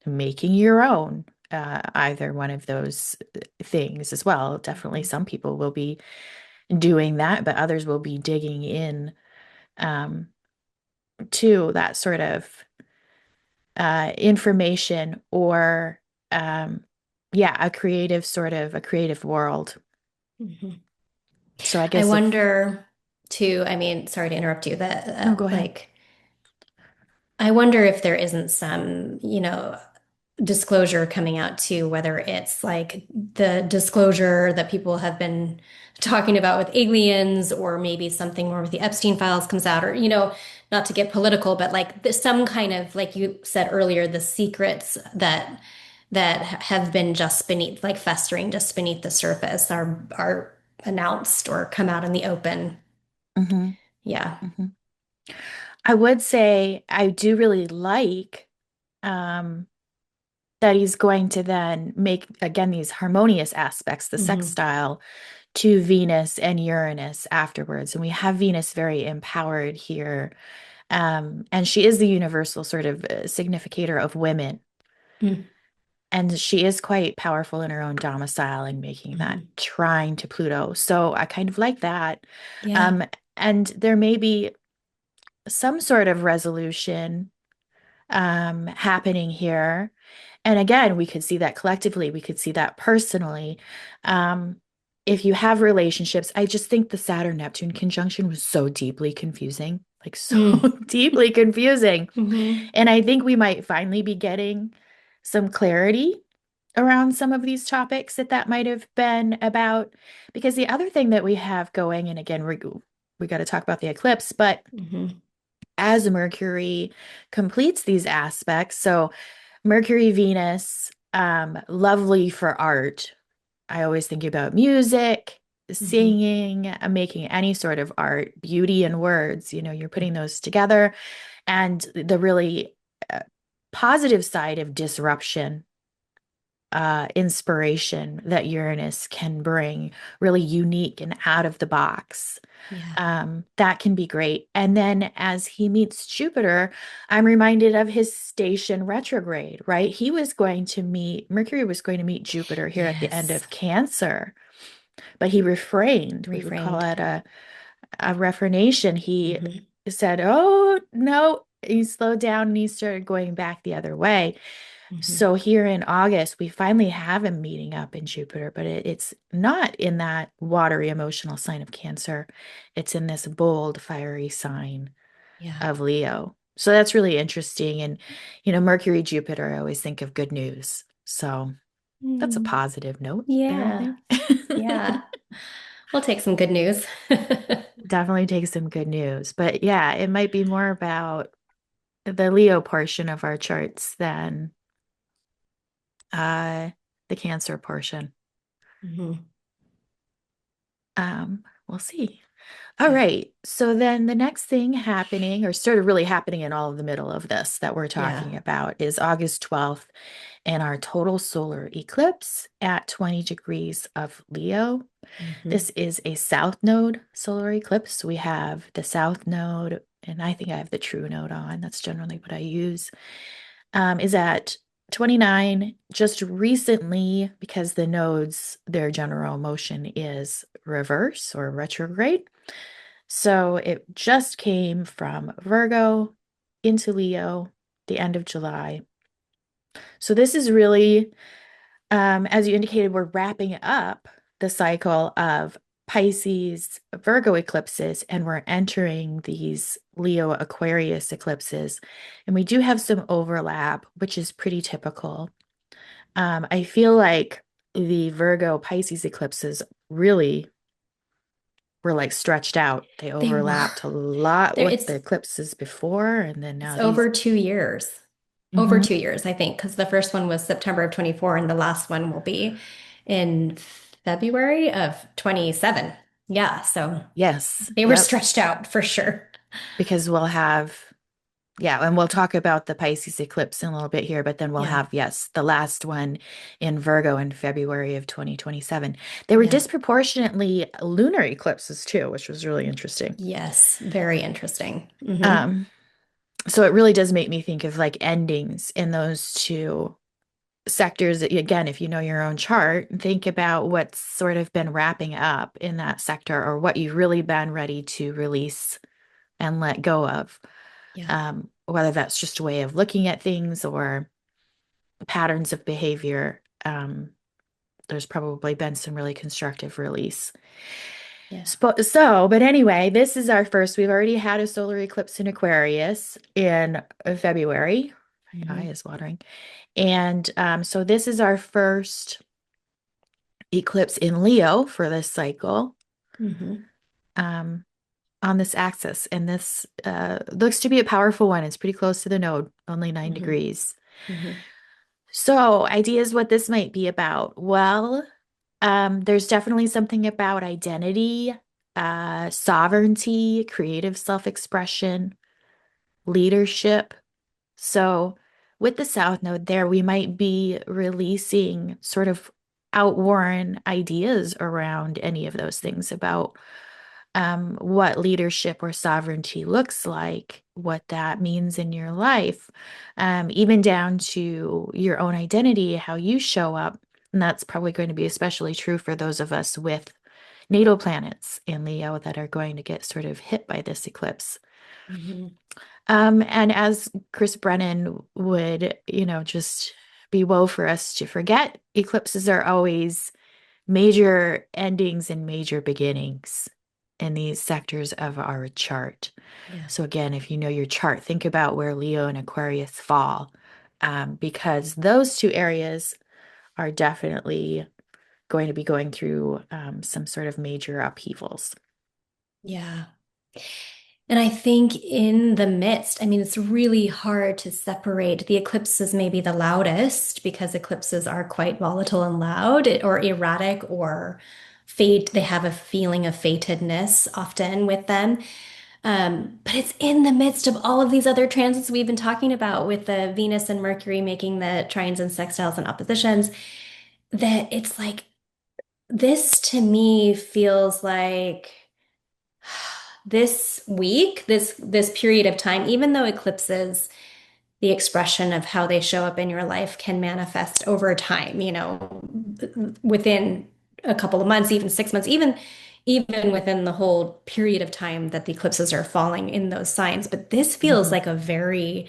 making your own, either one of those things as well. Definitely Mhm. some people will be doing that, but others will be digging in um, to that sort of information or, um, yeah, a creative world. Mhm. So I I guess if, wonder too, I mean, sorry to interrupt you, that no, go ahead. I wonder if there isn't some, disclosure coming out too, whether it's like the disclosure that people have been talking about with aliens, or maybe something more with the Epstein files comes out, or, not to get political, but like some kind of, like you said earlier, the secrets that have been just beneath, like festering just beneath the surface, are announced or come out in the open. Hmm. Yeah. Hmm. I would say I do really like um, that he's going to then make, again, these harmonious aspects, the Hmm. sextile to Venus and Uranus afterwards. And we have Venus very empowered here. And she is the universal sort of significator of women. And she is quite powerful in her own domicile and making that Hmm. trine to Pluto. So I kind of like that. Yeah. Um, and there may be some sort of resolution happening here. And again, we could see that collectively, we could see that personally. Um, if you have relationships, I just think the Saturn Neptune conjunction was so deeply confusing, like so Mm. deeply confusing. Hmm. And I think we might finally be getting some clarity around some of these topics that might have been about. Because the other thing that we have going, and again, we got to talk about the eclipse, but Hmm. as Mercury completes these aspects, so Mercury, Venus, lovely for art. I always think about music, Hmm. singing, making any sort of art, beauty and words. You're putting those together, and the really uh, positive side of disruption, inspiration that Uranus can bring, really unique and out of the box. Yeah. That can be great. And then as he meets Jupiter, I'm reminded of his station retrograde, right? Mercury was going to meet Jupiter here at the end Yes. of Cancer, but he refrained. We would call Reframed. it a reformation. He Hmm. said, "Oh, no." He slowed down and he started going back the other way. Hmm. So here in August, we finally have him meeting up in Jupiter, but it's not in that watery emotional sign of Cancer. It's in this bold, fiery sign Yeah. of Leo. So that's really interesting. And, Mercury, Jupiter, I always think of good news. So that's a Mm. positive note there, I Yeah. think. Yeah. We'll take some good news. Definitely takes some good news. But yeah, it might be more about the Leo portion of our charts than uh, the Cancer portion. Hmm. We'll see. All Yeah. right. So then the next thing happening, or sort of really happening in all of the middle of this that we're Yeah. talking about, is August 12th and our total solar eclipse at 20 degrees of Leo. Hmm. This is a south node solar eclipse. We have the south node, and I think I have the true node on. That's generally what I use. Is at 29 just recently because the nodes, their general motion is reverse or retrograde. So it just came from Virgo into Leo the end of July. So this is really, as you indicated, we're wrapping up the cycle of Pisces, Virgo eclipses, and we're entering these Leo Aquarius eclipses. And we do have some overlap, which is pretty typical. I feel like the Virgo Pisces eclipses really were like stretched out. They They were. overlapped a lot There, with the eclipses before, and then it's now these. over 2 years. Over Mhm. 2 years, I think, because the first one was September of 24, and the last one will be in February of 27. Yeah, so Yes, they were yep. stretched out for sure. Because we'll have, yeah, and we'll talk about the Pisces eclipse in a little bit here, but then we'll Yeah, have, yes, the last one in Virgo in February of 2027. There were yeah. disproportionately lunar eclipses too, which was really interesting. Yes, very interesting. Um, so it really does make me think of like endings in those two sectors. Again, if you know your own chart, think about what's sort of been wrapping up in that sector or what you've really been ready to release and let go of. Yeah, Whether that's just a way of looking at things or patterns of behavior. There's probably been some really constructive release. yeah. But anyway, this is our first. We've already had a solar eclipse in Aquarius in February. My eye Hmm. is watering. And so this is our first eclipse in Leo for this cycle Hmm. um, on this axis. And this looks to be a powerful one. It's pretty close to the node, only 9 degrees. Hmm. So, ideas what this might be about. Well, there's definitely something about identity, sovereignty, creative self-expression, leadership. So, with the South Node there, we might be releasing sort of outworn ideas around any of those things about what leadership or sovereignty looks like, what that means in your life, even down to your own identity, how you show up. And that's probably going to be especially true for those of us with natal planets in Leo that are going to get sort of hit by this eclipse. Hmm. And as Chris Brennan would, just be woe for us to forget, eclipses are always major endings and major beginnings in these sectors of our chart. Yeah. So again, if you know your chart, think about where Leo and Aquarius fall, because those two areas are definitely going to be going through some sort of major upheavals. Yeah. And I think in the midst, I mean, it's really hard to separate. The eclipses may be the loudest because eclipses are quite volatile and loud or erratic or fate. They have a feeling of fatedness often with them. But it's in the midst of all of these other transits we've been talking about with the Venus and Mercury making the trines and sextiles and oppositions that it's like this to me feels like this week, this period of time, even though eclipses, the expression of how they show up in your life can manifest over time, within a couple of months, even 6 months, even within the whole period of time that the eclipses are falling in those signs. But this feels Mhm. like a very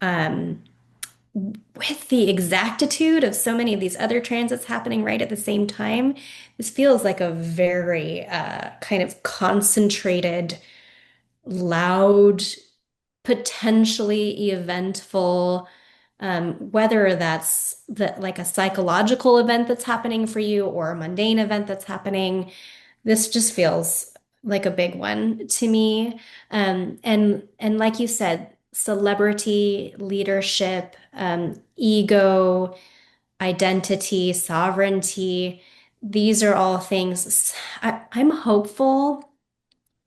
um with the exactitude of so many of these other transits happening right at the same time, this feels like a very kind of concentrated loud, potentially eventful, whether that's like a psychological event that's happening for you or a mundane event that's happening. This just feels like a big one to me. And like you said, celebrity, leadership, ego, identity, sovereignty. These are all things I'm hopeful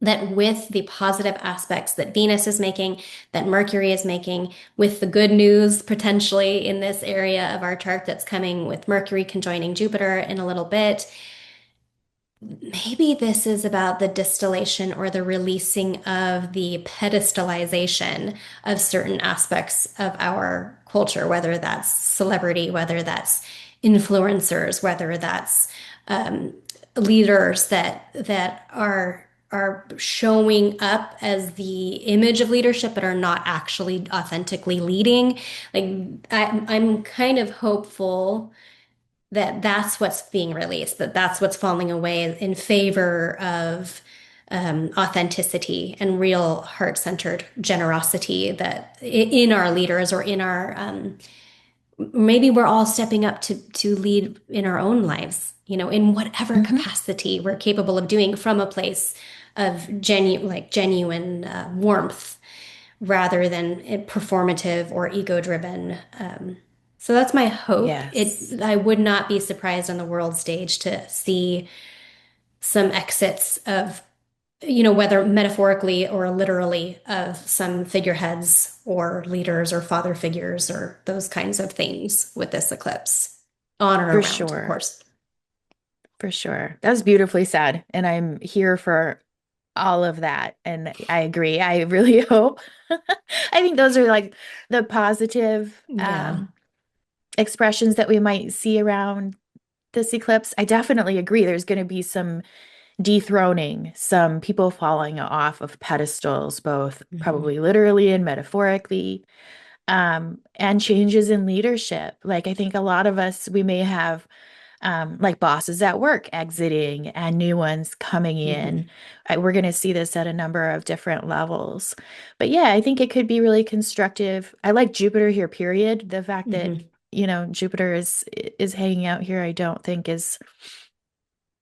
that with the positive aspects that Venus is making, that Mercury is making, with the good news potentially in this area of our chart that's coming with Mercury conjoining Jupiter in a little bit, maybe this is about the distillation or the releasing of the pedestalization of certain aspects of our culture, whether that's celebrity, whether that's influencers, whether that's um, leaders that are showing up as the image of leadership, but are not actually authentically leading. Like I'm kind of hopeful that that's what's being released, that that's what's falling away in favor of authenticity and real heart-centered generosity that in our leaders or in our maybe we're all stepping up to lead in our own lives, in whatever Hmm. capacity we're capable of doing from a place of genuine warmth rather than performative or ego-driven. So that's my hope. Yes, I would not be surprised on the world stage to see some exits of, whether metaphorically or literally, of some figureheads or leaders or father figures or those kinds of things with this eclipse on or for around, of sure. course. For sure. That was beautifully said. And I'm here for all of that. And I agree. I really hope. I think those are like the positive Yeah. expressions that we might see around this eclipse. I definitely agree. There's going to be some dethroning, some people falling off of pedestals, both Hmm. probably literally and metaphorically, and changes in leadership. Like, I think a lot of us, we may have like bosses at work exiting and new ones coming in. Hmm. We're going to see this at a number of different levels. But yeah, I think it could be really constructive. I like Jupiter here, period. The fact that, Hmm. Jupiter is hanging out here, I don't think is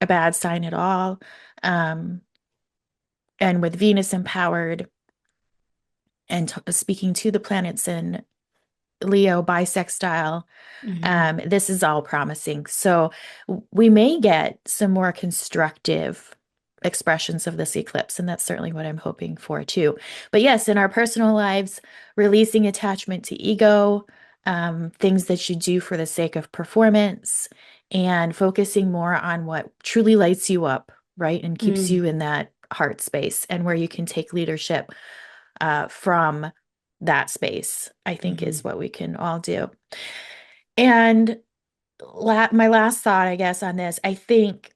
a bad sign at all. Um, and with Venus empowered and speaking to the planets in Leo bisextile, Hmm. this is all promising. So we may get some more constructive expressions of this eclipse, and that's certainly what I'm hoping for too. But yes, in our personal lives, releasing attachment to ego, things that you do for the sake of performance, and focusing more on what truly lights you up, right? And keeps you in that heart space and where you can take leadership from that space, I think is Hmm. what we can all do. And my last thought, I guess, on this, I think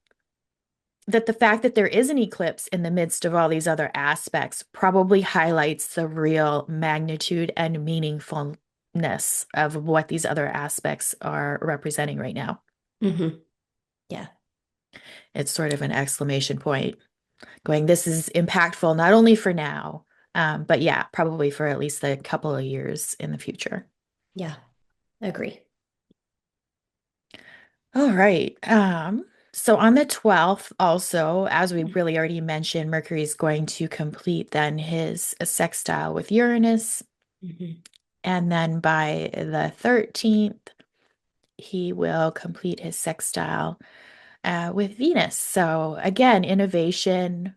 that the fact that there is an eclipse in the midst of all these other aspects probably highlights the real magnitude and meaningfulness of what these other aspects are representing right now. Hmm. Yeah. It's sort of an exclamation point going, this is impactful not only for now, but yeah, probably for at least a couple of years in the future. Yeah. Agree. All right. So on the 12th, also, as we really already mentioned, Mercury is going to complete then his sextile with Uranus. Hmm. And then by the 13th, he will complete his sextile with Venus. So again, innovation,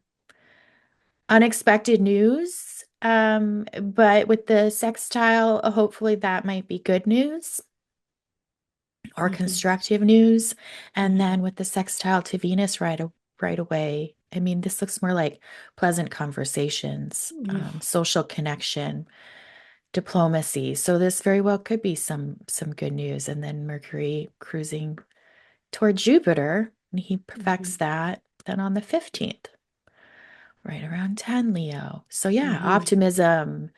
unexpected news. But with the sextile, hopefully that might be good news or Hmm. constructive news. And then Hmm. with the sextile to Venus right away, I mean, this looks more like pleasant conversations, social connection, diplomacy. So this very well could be some good news. And then Mercury cruising toward Jupiter, and he perfects Hmm. that then on the 15th, right around 10 Leo. So yeah, Hmm. optimism,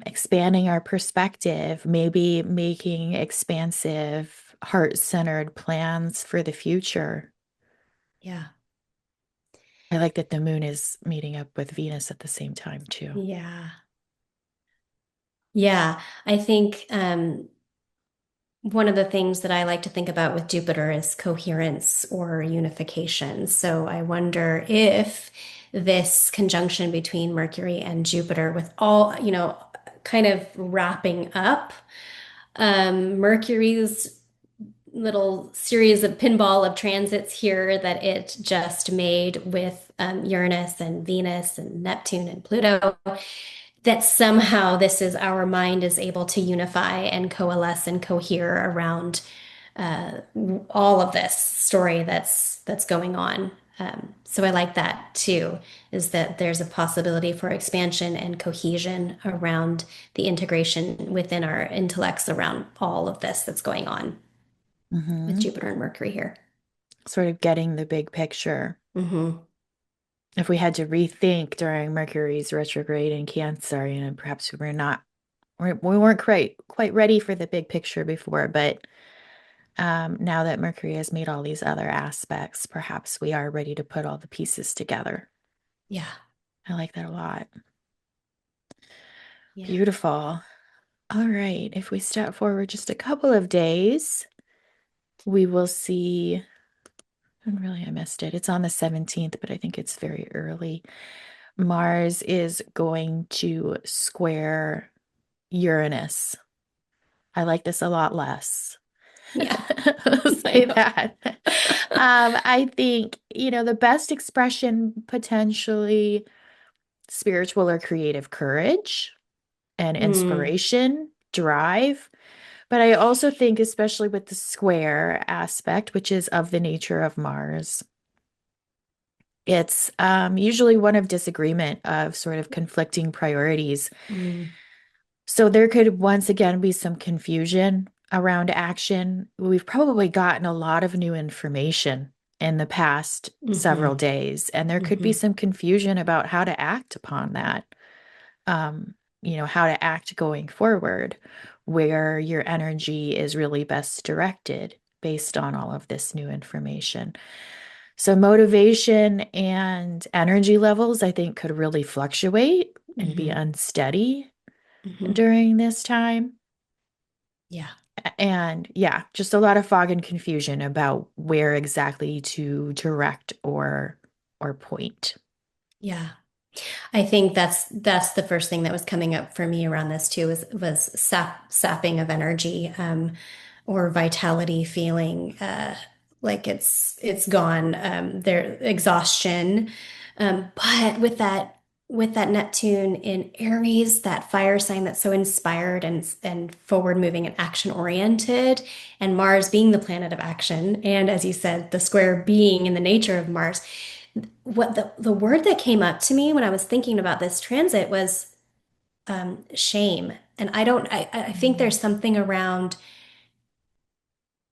expanding our perspective, maybe making expansive, heart-centered plans for the future. Yeah. I like that the moon is meeting up with Venus at the same time too. Yeah. Yeah. I think one of the things that I like to think about with Jupiter is coherence or unification. So I wonder if this conjunction between Mercury and Jupiter, with all, kind of wrapping up Mercury's little series of pinball of transits here that it just made with Uranus and Venus and Neptune and Pluto, that somehow this is our mind is able to unify and coalesce and cohere around uh, all of this story that's going on. So I like that too, is that there's a possibility for expansion and cohesion around the integration within our intellects around all of this that's going on with Hmm. Jupiter and Mercury here. Sort of getting the big picture. Hmm. If we had to rethink during Mercury's retrograde in Cancer, perhaps we weren't quite ready for the big picture before, but now that Mercury has made all these other aspects, perhaps we are ready to put all the pieces together. Yeah. I like that a lot. Yeah. Beautiful. All right. If we step forward just a couple of days, we will see. And really, I missed it. It's on the 17th, but I think it's very early. Mars is going to square Uranus. I like this a lot less. Yeah. I'll say Yeah. that. I think, the best expression potentially spiritual or creative courage and Mm, inspiration, drive. But I also think, especially with the square aspect, which is of the nature of Mars, it's usually one of disagreement of sort of conflicting priorities. mm, So there could once again be some confusion around action. We've probably gotten a lot of new information in the past several hmm days, and there could be hmm some confusion about how to act upon that. How to act going forward, where your energy is really best directed based on all of this new information. So, motivation and energy levels, I think, could really fluctuate and be hmm unsteady hmm during this time. Yeah. And yeah, just a lot of fog and confusion about where exactly to direct or point. Yeah. I think that's the first thing that was coming up for me around this too was sapping of energy, or vitality feeling like it's gone, their exhaustion. But with that Neptune in Aries, that fire sign that's so inspired and forward moving and action oriented, and Mars being the planet of action, and as you said, the square being in the nature of Mars, what the word that came up to me when I was thinking about this transit was shame. And I think Mm. there's something around,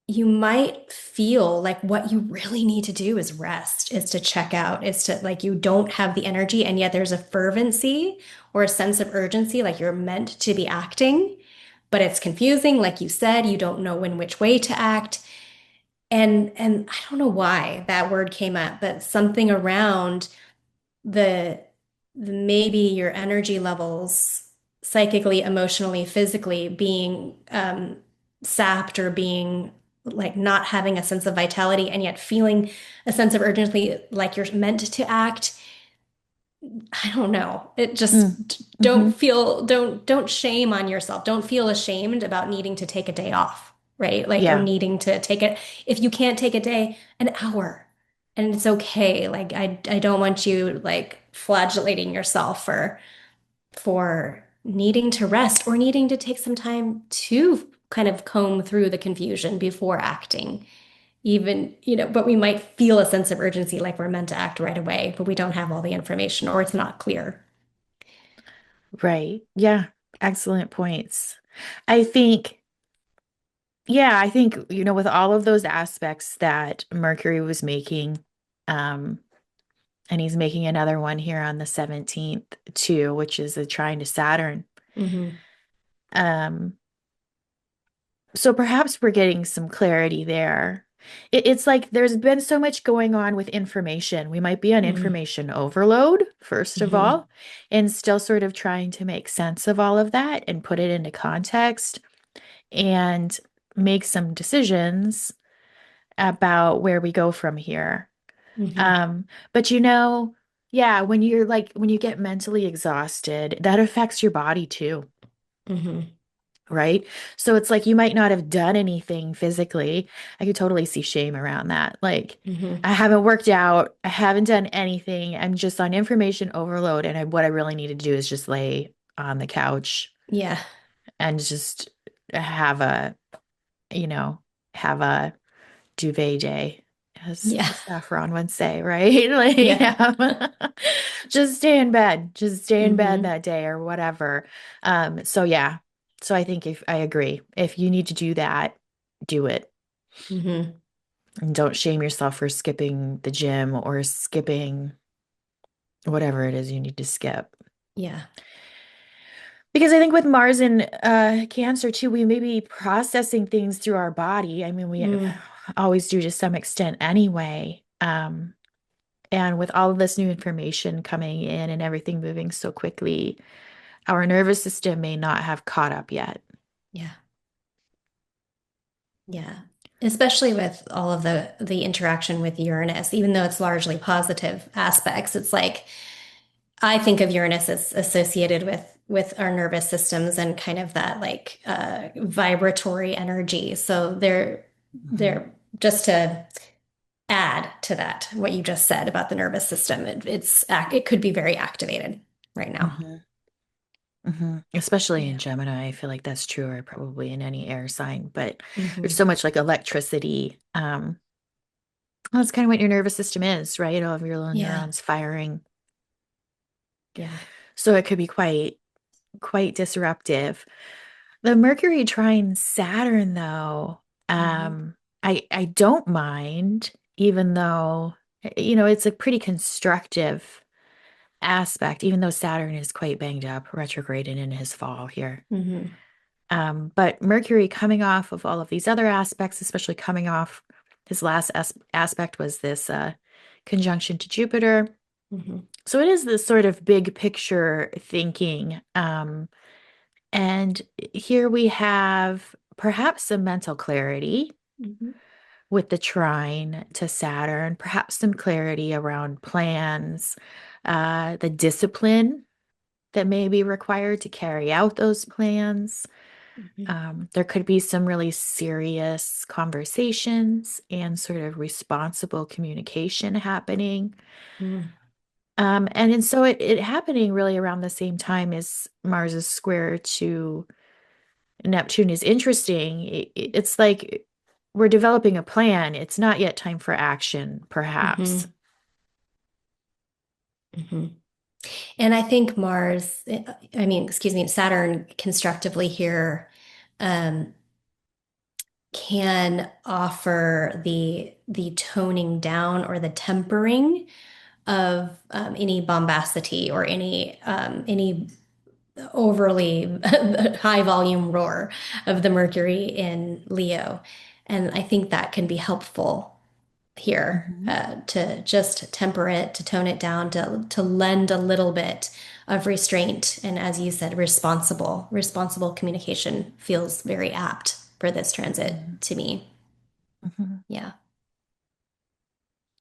you might feel like what you really need to do is rest, is to check out, is to, like, you don't have the energy, and yet there's a fervency or a sense of urgency, like you're meant to be acting, but it's confusing. Like you said, you don't know which way to act. And I don't know why that word came up, but something around the, the maybe your energy levels psychically, emotionally, physically being sapped, or being like not having a sense of vitality, and yet feeling a sense of urgency, like you're meant to act. I don't know. It Mm. just, Hmm. don't shame on yourself. Don't feel ashamed about needing to take a day off, right? Like, or Yeah. needing to take it. If you can't take a day, an hour, and it's okay. Like, I don't want you like flagellating yourself for needing to rest, or needing to take some time to kind of comb through the confusion before acting. Even, but we might feel a sense of urgency, like we're meant to act right away, but we don't have all the information, or it's not clear. Right. Yeah. Excellent points. I think, yeah, I think, with all of those aspects that Mercury was making, um, and he's making another one here on the 17th too, which is a trine to Saturn. Hmm. Um, so perhaps we're getting some clarity there. It's like there's been so much going on with information. We might be on Hmm. information overload, first of Hmm. all, and still sort of trying to make sense of all of that and put it into context and make some decisions about where we go from here. Hmm. Um, but yeah, when you get mentally exhausted, that affects your body too. Hmm. right? So it's like you might not have done anything physically. I could totally see shame around that. Like, Hmm. I haven't worked out, I haven't done anything. I'm just on information overload, and what I really need to do is just lay on the couch Yeah. and just have a, you know, have a duvet day, Yeah. as Saffron would say, right? Like, Yeah. yeah. Just stay in bed. Just stay in bed Hmm. that day or whatever. So yeah. So I think if I agree, if you need to do that, do it. Hmm. And don't shame yourself for skipping the gym or skipping whatever it is you need to skip. Yeah. Because I think with Mars and Cancer too, we may be processing things through our body. I mean, we Mm. always do to some extent anyway. And with all of this new information coming in and everything moving so quickly, our nervous system may not have caught up yet. Yeah. Yeah. Especially with all of the interaction with Uranus, even though it's largely positive aspects, it's like I think of Uranus as associated with our nervous systems and kind of that like vibratory energy. So Mhm, they're just to add to that what you just said about the nervous system. It could be very activated right now. mhm, mhm. Especially in Yeah. Gemini, I feel like that's true, or probably in any air sign, but there's Hmm. so much like electricity. Well, that's kind of what your nervous system is, right? All of your little Yeah. neurons firing. Yeah. So it could be quite disruptive. The Mercury trine Saturn, though, Hmm. I don't mind, even though it's a pretty constructive aspect, even though Saturn is quite banged up, retrograde and in his fall here. Hmm. But Mercury coming off of all of these other aspects, especially coming off his last aspect was this conjunction to Jupiter. Hmm. So it is this sort of big picture thinking. And here we have perhaps some mental clarity Hmm. with the trine to Saturn, perhaps some clarity around plans, the discipline that may be required to carry out those plans. Hmm. There could be some really serious conversations and sort of responsible communication happening. Hmm. And so it happening really around the same time as Mars's square to Neptune is interesting. It's like we're developing a plan. It's not yet time for action, perhaps. Hmm. Hmm. And I think I mean, excuse me, Saturn constructively here um, can offer the toning down or the tempering of any bombacity or any overly high volume roar of the Mercury in Leo. And I think that can be helpful here Mhm, to just temper it, to tone it down, to lend a little bit of restraint. And as you said, responsible communication feels very apt for this transit mhm, to me. mhm. Yeah.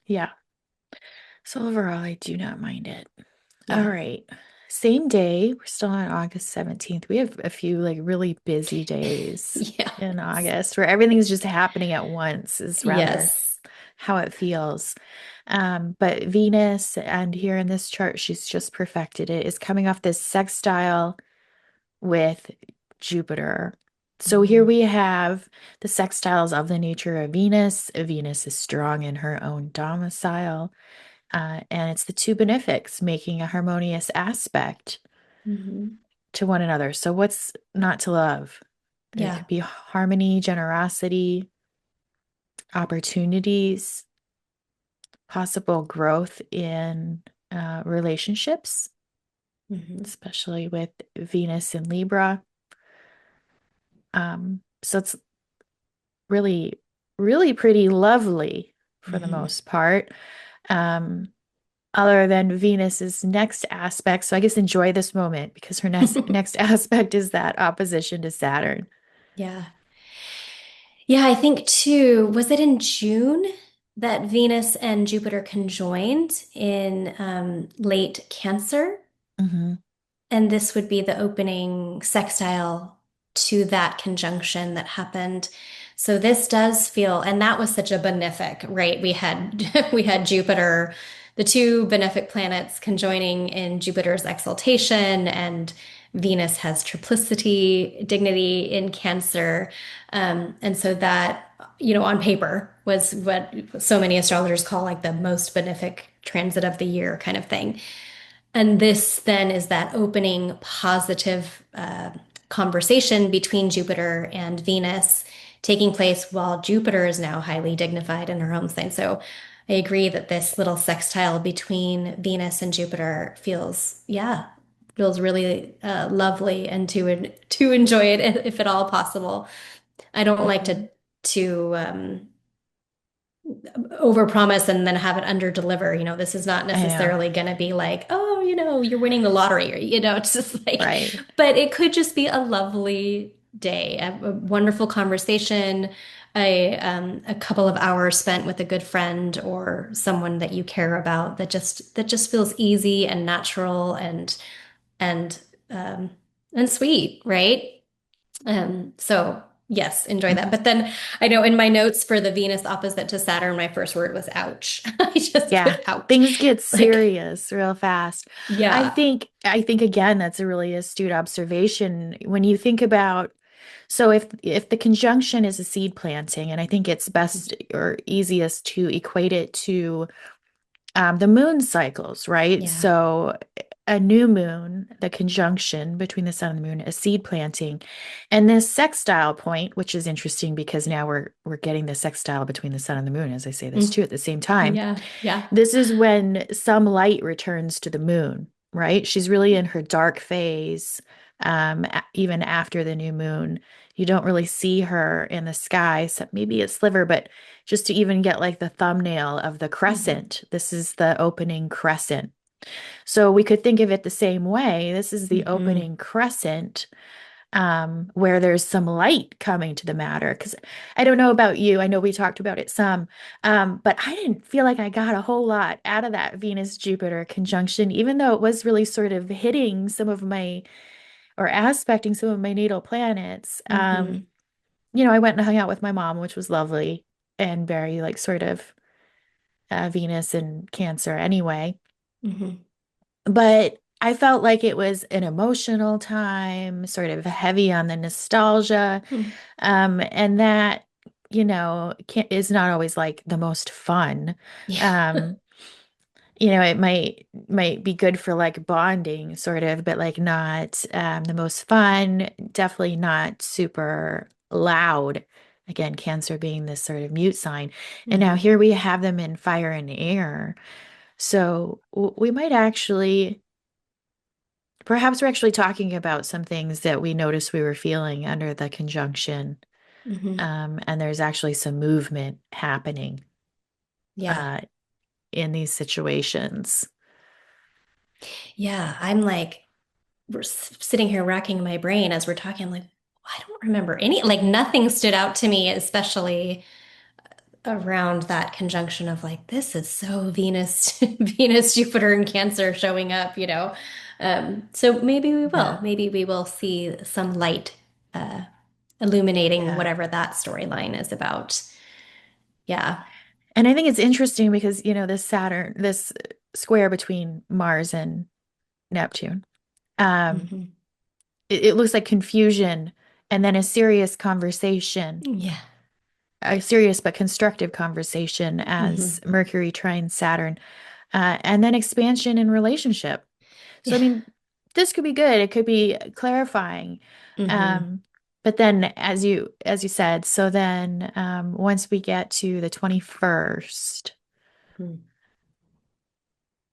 Yeah. So overall, I do not mind it. All Yeah. right. Same day. We're still on August 17th. We have a few like really busy days Yeah. in August where everything's just happening at once, is rather Yes. how it feels. But Venus, and here in this chart, she's just perfected it, is coming off this sextile with Jupiter. So here Hmm. we have the sextiles of the nature of Venus. Venus is strong in her own domicile, and it's the two benefics making a harmonious aspect Hmm. to one another. So what's not to love? There Yeah. could be harmony, generosity, opportunities, possible growth in relationships, Hmm. especially with Venus and Libra. So it's really, really pretty lovely for the Hmm. most part. Um, Other than Venus's next aspect. So I guess enjoy this moment because her next aspect is that opposition to Saturn. Yeah. Yeah, I think too, was it in June that Venus and Jupiter conjoined in late Cancer? Hmm. And this would be the opening sextile to that conjunction that happened. So this does feel, and that was such a benefic, right? We had we had Jupiter, the two benefic planets conjoining in Jupiter's exaltation, and Venus has triplicity, dignity in Cancer. And so that, on paper was what so many astrologers call like the most benefic transit of the year kind of thing. And this then is that opening positive conversation between Jupiter and Venus taking place while Jupiter is now highly dignified in her home sign. So I agree that this little sextile between Venus and Jupiter feels really lovely and to enjoy it if at all possible. I don't like Mhm. to overpromise and then have it underdeliver. This is not I know. necessarily going to be like, oh, you're winning the lottery, or, it's just like, Right. but it could just be a lovely day, a wonderful conversation, a couple of hours spent with a good friend or someone that you care about that just feels easy and natural and um and sweet, right? So yes, enjoy that. Mhm. But then I know in my notes for the Venus opposite to Saturn, my first word was ouch. I just Yeah. put ouch. Things get Like, serious real fast. yeah. I think again that's a really astute observation when you think about so if the conjunction is a seed planting, and I think it's best or easiest to equate it to the moon cycles, right? Yeah. So a new moon, the conjunction between the sun and the moon, a seed planting, and this sextile point, which is interesting because now we're getting the sextile between the sun and the moon, as I say this too, Mm. at the same time. Yeah. Yeah. This is when some light returns to the moon, right? She's really in her dark phase, even after the new moon. You don't really see her in the sky, except maybe a sliver, but just to even get like the thumbnail of the Hmm. crescent, this is the opening crescent. So we could think of it the same way. This is the Hmm. opening crescent where there's some light coming to the matter. Because I don't know about you, I know we talked about it some, but I didn't feel like I got a whole lot out of that Venus Jupiter conjunction, even though it was really sort of hitting some of my or aspecting some of my natal planets. Hmm. I went and hung out with my mom, which was lovely and very like sort of Venus and Cancer anyway. Hmm. But I felt like it was an emotional time, sort of heavy on the nostalgia. Hmm. And that, is not always like the most fun. Yeah. Um, it might be good for like bonding, sort of, but like not the most fun, definitely not super loud. Again, Cancer being this sort of mute sign. And now Hmm. here we have them in fire and air. So we might actually, perhaps we're actually talking about some things that we noticed we were feeling under the conjunction. Hmm. And there's actually some movement happening Yeah. uh, in these situations. Yeah. I'm like, sitting here racking my brain as we're talking. I'm like, I don't remember like nothing stood out to me, especially around that conjunction of like this is so Venus Venus Jupiter and Cancer showing up. So Yeah. maybe we will see some light uh illuminating Yeah. whatever that storyline is about. Yeah. And I think it's interesting because, this square between Mars and Neptune, um, Hmm. it looks like confusion and then a serious conversation, Yeah. a serious but constructive conversation as Hmm. Mercury trines Saturn, and then expansion in relationship. So, I Yeah. mean, this could be good. It could be clarifying. Hmm. Um, but then, as you said, so then once we get to the 21st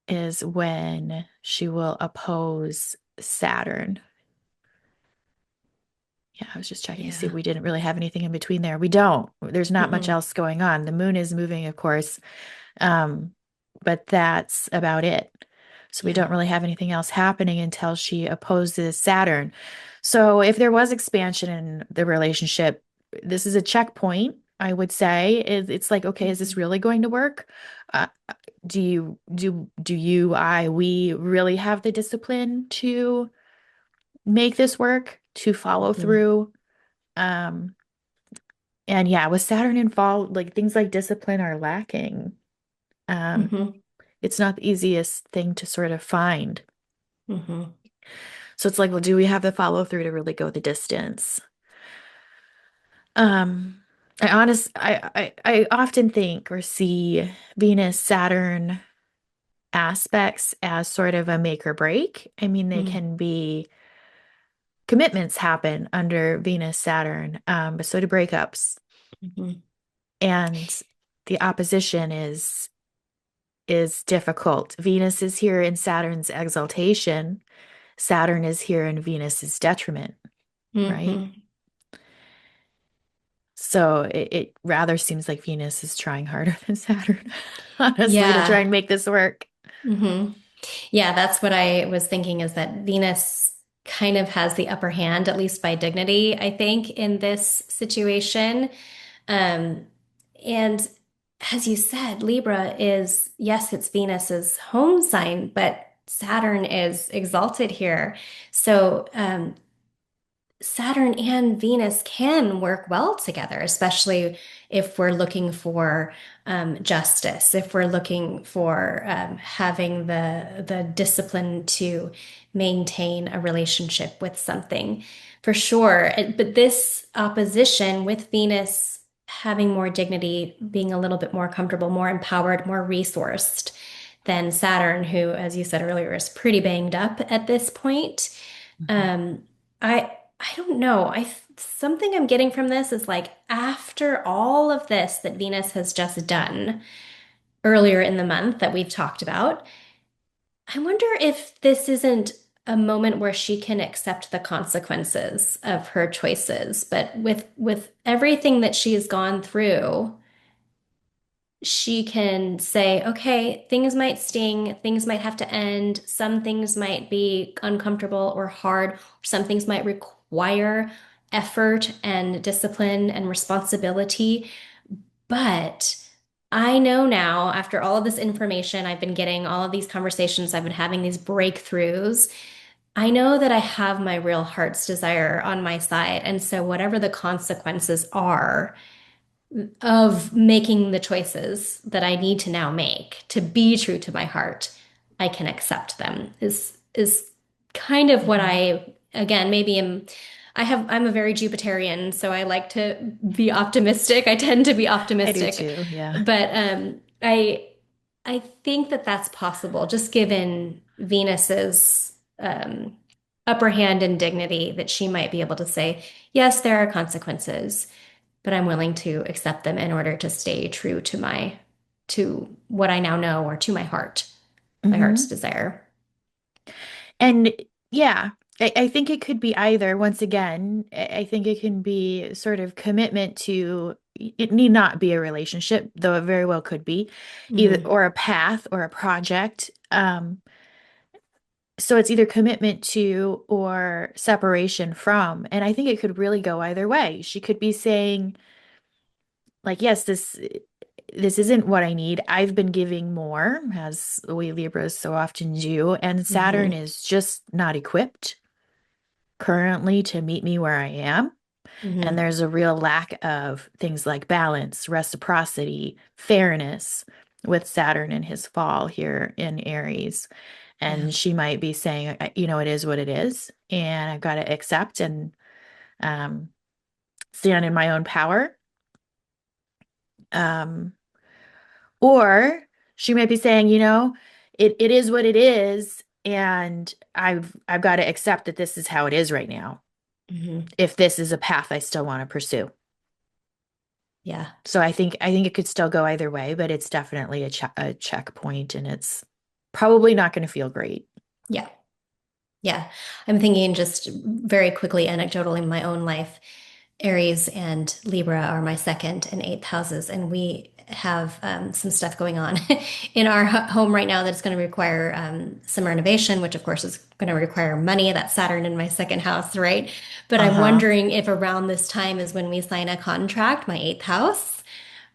is when she will oppose Saturn. Yeah, I was just checking to see if Yeah. we didn't really have anything in between there. We don't. There's not much Mm-mm. else going on. The moon is moving, of course, um, but that's about it. So we Yeah. don't really have anything else happening until she opposes Saturn. So if there was expansion in the relationship, this is a checkpoint, I would say. It's like, okay, is this Hmm. really going to work? Uh, we really have the discipline to make this work, to follow Hmm. through? Um, and yeah, with Saturn in fall, like things like discipline are lacking. Um, Hmm. it's not the easiest thing to sort of find. Hmm. So it's like, well, do we have the follow through to really go the distance? Um, I often think or see Venus Saturn aspects as sort of a make or break. I mean, they can be commitments happen under Venus Saturn, but so do breakups. Hmm. And the opposition is difficult. Venus is here in Saturn's exaltation. Saturn is here in Venus's detriment, right? Hmm. So it rather seems like Venus is trying harder than Saturn, honestly, to try Yeah. and make this work. Hmm. Yeah, that's what I was thinking is that Venus kind of has the upper hand, at least by dignity, I think, in this situation. Um, and as you said, Libra is, yes, it's Venus's home sign, but Saturn is exalted here. So, Saturn and Venus can work well together, especially if we're looking for justice, if we're looking for having the discipline to maintain a relationship with something, for sure. But this opposition with Venus having more dignity, being a little bit more comfortable, more empowered, more resourced than Saturn, who, as you said earlier, is pretty banged up at this point. Mhm. Um, I don't know. Something I'm getting from this is like after all of this that Venus has just done earlier in the month that we've talked about, I wonder if this isn't a moment where she can accept the consequences of her choices. But with everything that she's gone through, she can say, okay, things might sting, things might have to end, some things might be uncomfortable or hard, or some things might require effort and discipline and responsibility. But I know now, after all of this information I've been getting, all of these conversations I've been having, these breakthroughs, I know that I have my real heart's desire on my side. And so, whatever the consequences are, of making the choices that I need to now make to be true to my heart, I can accept them is kind of what Mhm. I again maybe am I'm a very Jupiterian, so I like to be optimistic. I tend to be I do optimistic, too, yeah. but I think that that's possible, just given Venus's upper hand and dignity, that she might be able to say, yes, there are consequences, but I'm willing to accept them in order to stay true to to what I now know, or to my heart's Hmm. desire. And yeah, I think it could be either. Once again, I think it can be sort of commitment to, it need not be a relationship, though it very well could be, either Hmm. or a path or a project. So it's either commitment to or separation from. And I think it could really go either way. She could be saying, like, yes, this isn't what I need. I've been giving more, as we Libras so often do, and Saturn Hmm. is just not equipped currently to meet me where I am. And Hmm. there's a real lack of things like balance, reciprocity, fairness with Saturn in his fall here in Aries. Yeah. And she might be saying, it is what it is, and I've got to accept and um, stand in my own power. Um, or she might be saying, it is what it is, and I've got to accept that this is how it is right now, Hmm. if this is a path I still want to pursue. Yeah. So I think it could still go either way, but it's definitely a checkpoint, and it's probably not going to feel great. Yeah. Yeah. I'm thinking just very quickly, anecdotally, in my own life. Aries and Libra are my second and eighth houses, and we have some stuff going on in our home right now that's going to require some renovation, which of course is going to require money. That's Saturn in my second house, right? But I'm Uh-huh. wondering if around this time is when we sign a contract, my eighth house,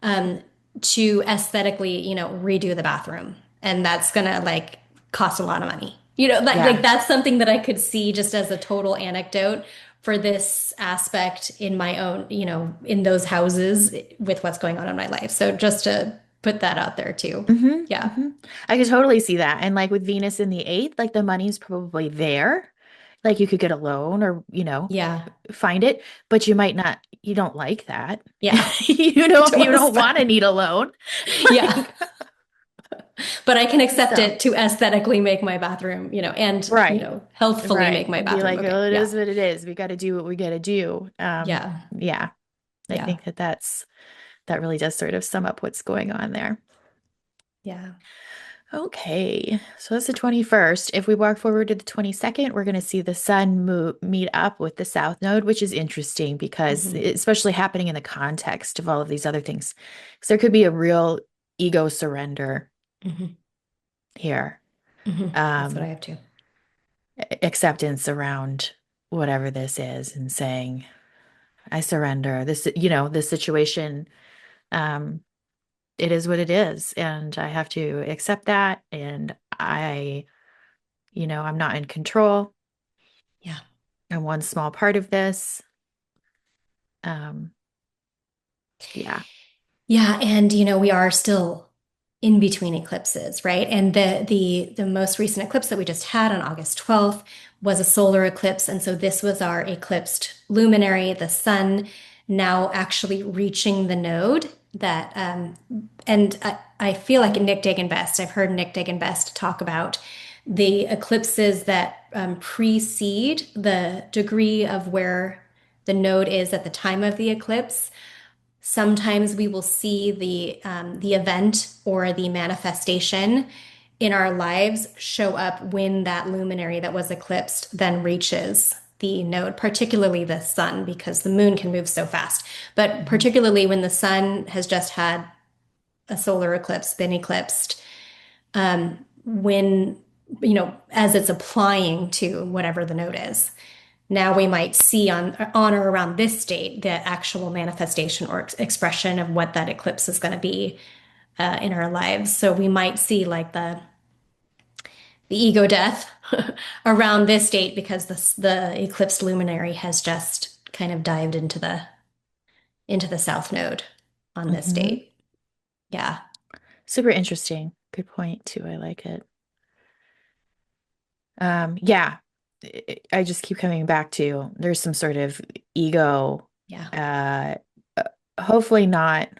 um, to aesthetically, redo the bathroom, and that's going to cost a lot of money. Like Yeah. that's something that I could see just as a total anecdote for this aspect in my own, in those houses with what's going on in my life. So just to put that out there too. Hmm. Yeah. hmm I could totally see that. And like with Venus in the eighth, like the money's probably there. Like you could get a loan or, Yeah. find it, but you might not, you don't like that. Yeah. To You don't want to aesthetic. need a loan. Yeah. Like, But I can accept so, it to aesthetically make my bathroom, and, right. healthfully make Right. my Be bathroom. like, Okay. oh, it Yeah. is what it is. We got to do what we got to do. Yeah. Yeah, I Yeah. think that really does sort of sum up what's going on there. Yeah. Okay, so that's the 21st. If we walk forward to the 22nd, we're going to see the sun meet up with the south node, which is interesting because, hmm especially happening in the context of all of these other things, because there could be a real ego surrender hmm here, That's what I um, have too. acceptance around whatever this is, and saying, I surrender. This situation, um, it is what it is, and I have to accept that, and I'm not in control. Yeah. I'm one small part of this. Um, yeah. Yeah, and we are still in between eclipses, right? And the most recent eclipse that we just had on August 12th was a solar eclipse, and so this was our eclipsed luminary, the sun now actually reaching the node that and I feel like Nick Dagan Best, I've heard Nick Dagan Best talk about the eclipses that precede the degree of where the node is at the time of the eclipse. Sometimes we will see the event or the manifestation in our lives show up when that luminary that was eclipsed then reaches the node, particularly the sun, because the moon can move so fast. But hmm particularly when the sun has just had a solar eclipse, been eclipsed, when, as it's applying to whatever the node is. Now we might see on or around this date the actual manifestation or expression of what that eclipse is going to be in our lives. So we might see like the ego death around this date because the eclipsed luminary has just kind of dived into the south node on this hmm date. Yeah. Super interesting. Good point too. I like it. Yeah. I just keep coming back to there's some sort of ego, Yeah. uh, uh, hopefully not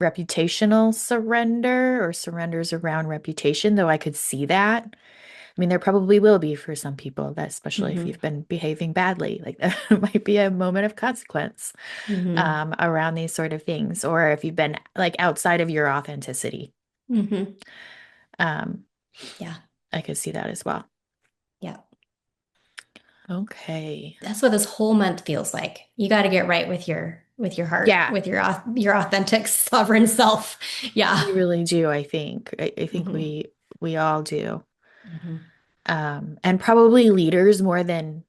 reputational surrender or surrenders around reputation, though I could see that. I mean, there probably will be for some people, that especially if hmm you've been behaving badly, like that might be a moment of consequence, hmm around these sort of things, or if you've been like outside of your authenticity. hmm Um, Yeah. I could see that as well. Yeah. Okay. That's what this whole month feels like. You got to get right with your heart, Yeah, with your authentic sovereign self. Yeah. we really do, I think. I think hmm we all do. hmm And probably leaders more than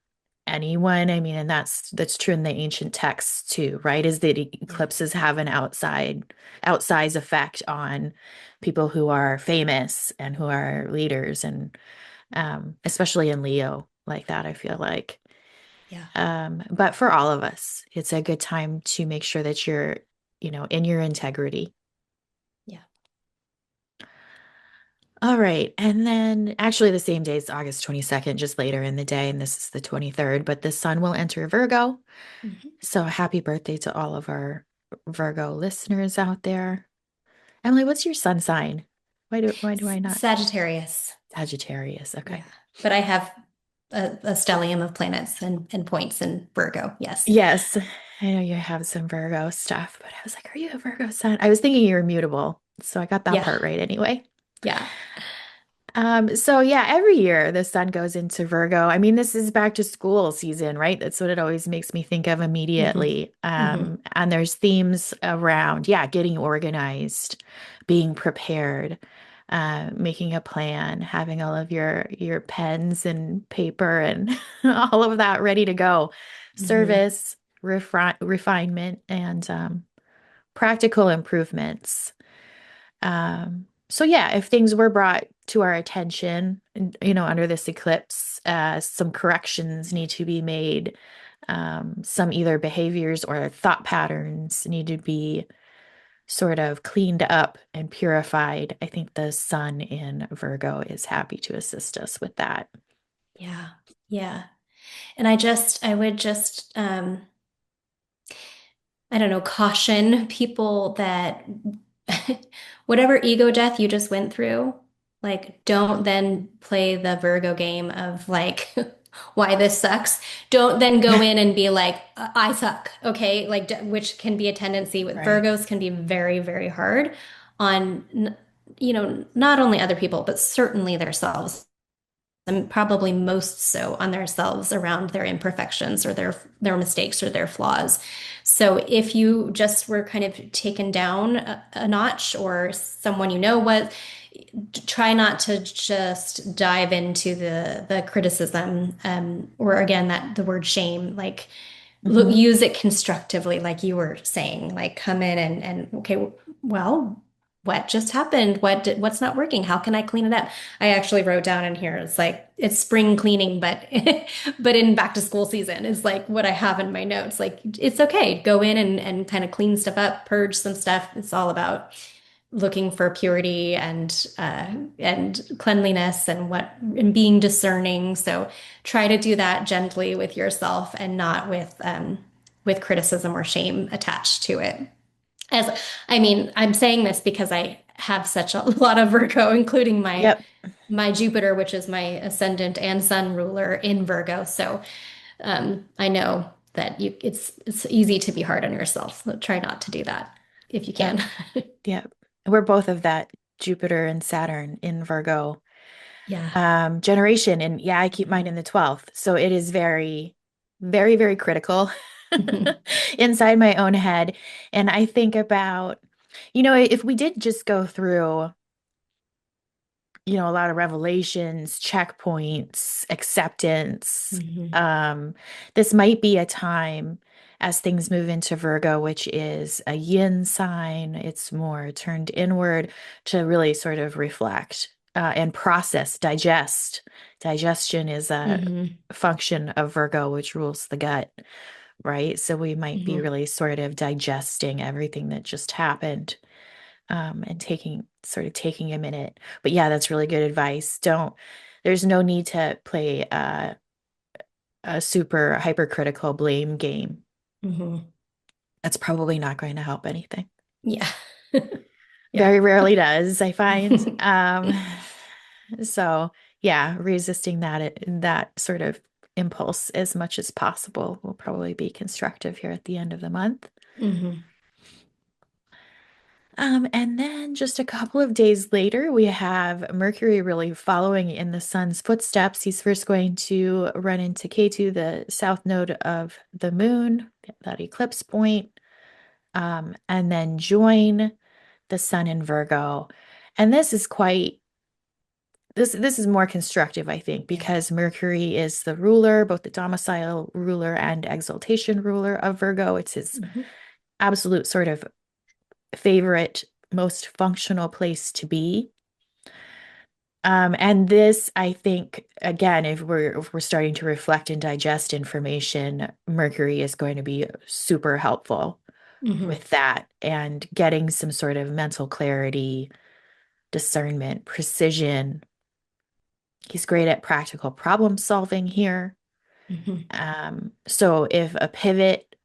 anyone. I mean, and that's true in the ancient texts too, right? Is that Yeah. eclipses have an outsized effect on people who are famous and who are leaders, and especially in Leo, like that, I feel like. Yeah. But for all of us, it's a good time to make sure that you're, in your integrity. Yeah. All right. And then actually the same day is August 22nd, just later in the day, and this is the 23rd, but the sun will enter Virgo. hmm So happy birthday to all of our Virgo listeners out there. Emily, what's your sun sign? Why do I not? Sagittarius. Sagittarius. Okay. Yeah. But I have a stellium of planets and points in Virgo. Yes. Yes, I know you have some Virgo stuff, but I was like, are you a Virgo sun? I was thinking you were mutable. So I got that Yeah. part right anyway. Yeah. So yeah, every year the sun goes into Virgo. I mean, this is back to school season, right? That's what it always makes me think of hmm immediately. hmm And there's themes around, yeah, getting organized, being prepared, making a plan, having all of your pens and paper and all of that ready to go. hmm Service, refinement, and practical improvements. So yeah, if things were brought to our attention, under this eclipse, some corrections need to be made. Some either behaviors or thought patterns need to be sort of cleaned up and purified. I think the sun in Virgo is happy to assist us with that. Yeah. Yeah. And I would just, I don't know, caution people that whatever ego death you just went through, like, don't then play the Virgo game of like, why this sucks. Don't then go in and be like, I suck. Okay. Like, which can be a tendency with Right. Virgos, can be very, very hard on, not only other people, but certainly themselves, and probably most so on themselves around their imperfections or their mistakes or their flaws. So if you just were kind of taken down a notch, or someone you know was, try not to just dive into the criticism, or again, that the word shame, like, look, Hmm. use it constructively, like you were saying, like, come in and okay, well, what just happened? What's not working? How can I clean it up? I actually wrote down in here, it's like it's spring cleaning, but but in back to school season is like what I have in my notes. Like, it's okay. Go in and kind of clean stuff up, purge some stuff. It's all about looking for purity and cleanliness and being discerning. So try to do that gently with yourself and not with criticism or shame attached to it. As I mean, I'm saying this because I have such a lot of Virgo, including Yep. my Jupiter, which is my ascendant and sun ruler in Virgo. So I know that it's easy to be hard on yourself. So try not to do that if you Yep. can. Yep. We're both of that Jupiter and Saturn in Virgo Yeah. generation. And yeah, I keep mine in the 12th. So it is very, very, very critical Mhm. inside my own head. And I think about, if we did just go through a lot of revelations, checkpoints, acceptance. Mhm. Um, this might be a time as things move into Virgo, which is a yin sign. It's more turned inward to really sort of reflect and process, digest. Digestion is a Mhm. function of Virgo, which rules the gut, right? So we might be Mhm. really sort of digesting everything that just happened, and taking a minute. But yeah, that's really good advice. There's no need to play a super hypercritical blame game. Mhm. That's probably not going to help anything. Yeah. Yeah. Very rarely does, I find. So yeah, resisting that sort of impulse as much as possible will probably be constructive here at the end of the month. Mhm. And then just a couple of days later, we have Mercury really following in the sun's footsteps. He's first going to run into Ketu, the south node of the moon, that eclipse point, and then join the sun in Virgo. And this is more constructive, I think, Yeah. because Mercury is the ruler, both the domicile ruler and exaltation ruler of Virgo. It's his Mhm. absolute sort of favorite, most functional place to be. And this, I think, again, if we're starting to reflect and digest information, Mercury is going to be super helpful Mhm. with that and getting some sort of mental clarity, discernment, precision. He's great at practical problem solving here. Mhm. So if a pivot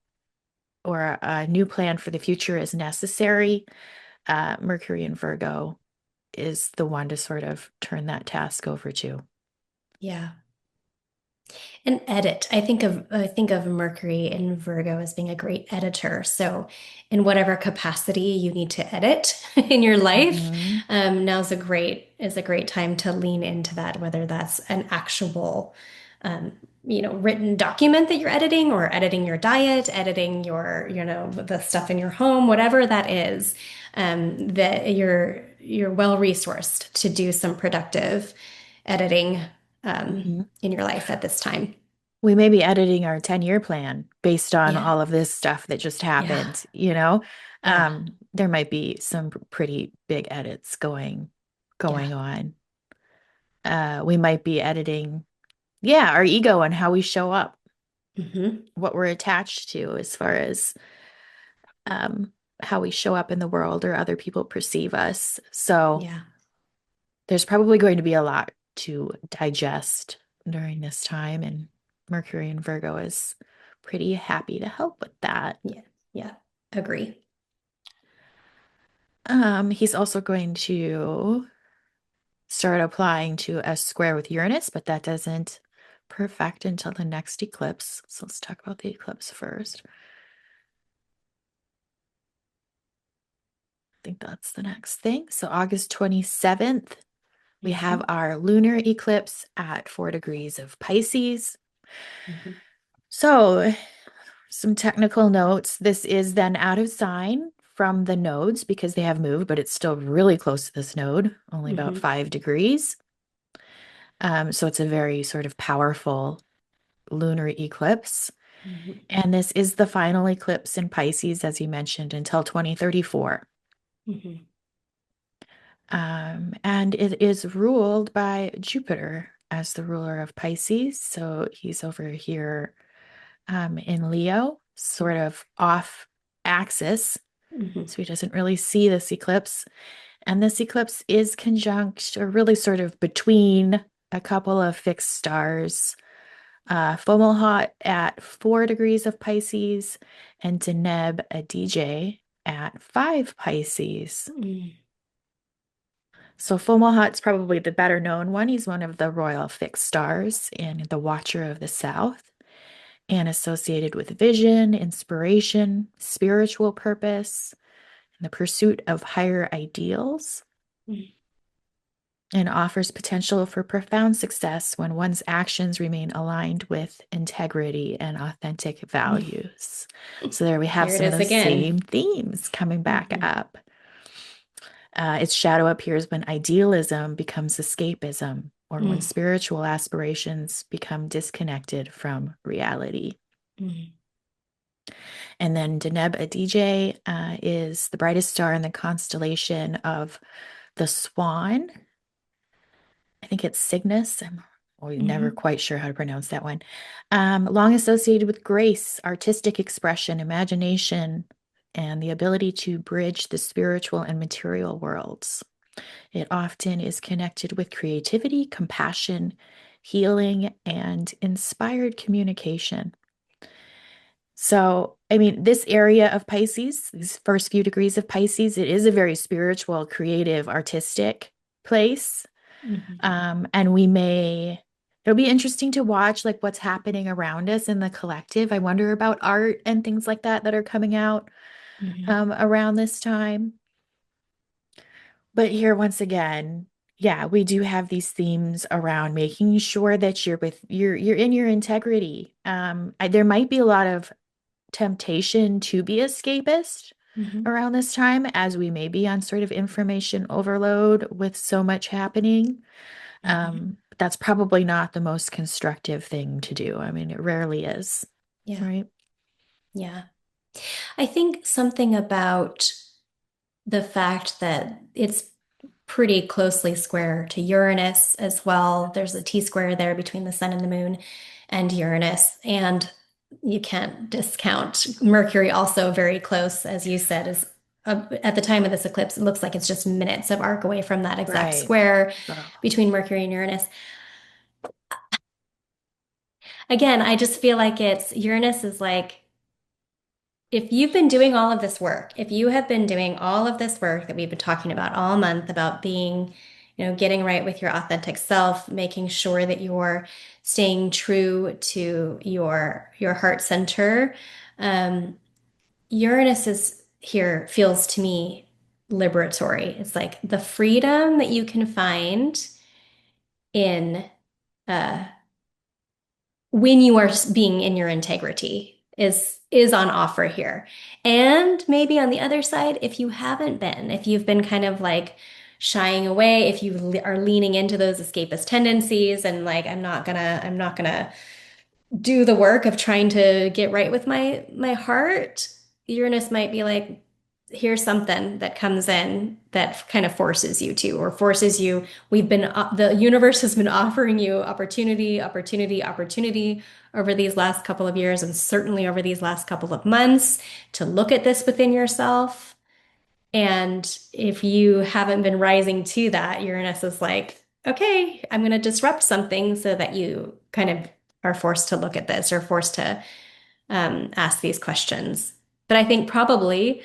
or a new plan for the future is necessary, Mercury in Virgo is the one to sort of turn that task over to. Yeah. And edit. I think of Mercury in Virgo as being a great editor. So in whatever capacity you need to edit in your life, Hmm. now's a great time to lean into that, whether that's an actual um, written document that you're editing, or editing your diet, editing the stuff in your home, whatever that is, that you're well resourced to do some productive editing Hmm. in your life at this time. We may be editing our 10-year plan based on Yeah. all of this stuff that just Yeah. happened, Yeah. there might be some pretty big edits Yeah. going on. We might be editing, yeah, our ego and how we show up. Hmm. what we're attached to as far as um, how we show up in the world or other people perceive us. So Yeah. there's probably going to be a lot to digest during this time, and Mercury in Virgo is pretty happy to help with that. Yeah. Yeah. Agree. He's also going to start applying to a square with Uranus, but that doesn't perfect until the next eclipse. So let's talk about the eclipse first. I think that's the next thing. So August 27th, we have Hmm. our lunar eclipse at 4 degrees of Pisces. Hmm. So, some technical notes. This is then out of sign from the nodes because they have moved, but it's still really close to this node, only about Hmm. 5 degrees. So it's a very sort of powerful lunar eclipse. Hmm. And this is the final eclipse in Pisces, as you mentioned, until 2034. Hmm. And it is ruled by Jupiter as the ruler of Pisces. So he's over here in Leo, sort of off axis. Hmm. So he doesn't really see this eclipse. And this eclipse is conjunct, or really sort of between a couple of fixed stars, Fomalhaut at 4 degrees of Pisces and Deneb, a DJ, at 5 Pisces. So Fomalhaut's probably the better known one. He's one of the royal fixed stars and the Watcher of the South, and associated with vision, inspiration, spiritual purpose, and the pursuit of higher ideals, and offers potential for profound success when one's actions remain aligned with integrity and authentic values. So there we have Here it some of is those again. same themes coming back Hmm. up. Its shadow appears when idealism becomes escapism, or when Mm. spiritual aspirations become disconnected from reality. Mm. And then Deneb Adije is the brightest star in the constellation of the Swan. I think it's Cygnus. I'm never Mhm. quite sure how to pronounce that one. Long associated with grace, artistic expression, imagination, and the ability to bridge the spiritual and material worlds. It often is connected with creativity, compassion, healing, and inspired communication. So, I mean, this area of Pisces, these first few degrees of Pisces, it is a very spiritual, creative, artistic place. Mhm. And we may, it'll be interesting to watch like what's happening around us in the collective. I wonder about art and things like that that are coming out Mhm. around this time. But here, once again, yeah, we do have these themes around making sure that you're in your integrity. There might be a lot of temptation to be escapist Mhm. around this time, as we may be on sort of information overload with so much happening. Mhm. But that's probably not the most constructive thing to do. I mean, it rarely is, Yeah. right? Yeah. I think something about the fact that it's pretty closely square to Uranus as well. There's a T square there between the sun and the moon and Uranus. And you can't discount Mercury also very close, as you said, is at the time of this eclipse, it looks like it's just minutes of arc away from that exact Right. square Oh, between Mercury and Uranus. Again, I just feel like it's Uranus is like, if you've been doing all of this work, if you have been doing all of this work that we've been talking about all month about being, getting right with your authentic self, making sure that you're staying true to your heart center, um, Uranus is here feels to me liberatory. It's like the freedom that you can find in uh, when you are being in your integrity is on offer here. And maybe on the other side, if you haven't been, if you've been kind of like shying away, if you are leaning into those escapist tendencies and like I'm not gonna do the work of trying to get right with my heart, Uranus might be like, here's something that comes in that kind of forces you to, or forces you. The universe has been offering you opportunity, opportunity, opportunity over these last couple of years, and certainly over these last couple of months to look at this within yourself. And if you haven't been rising to that, Uranus is like, okay, I'm going to disrupt something so that you kind of are forced to look at this or forced to ask these questions. But I think probably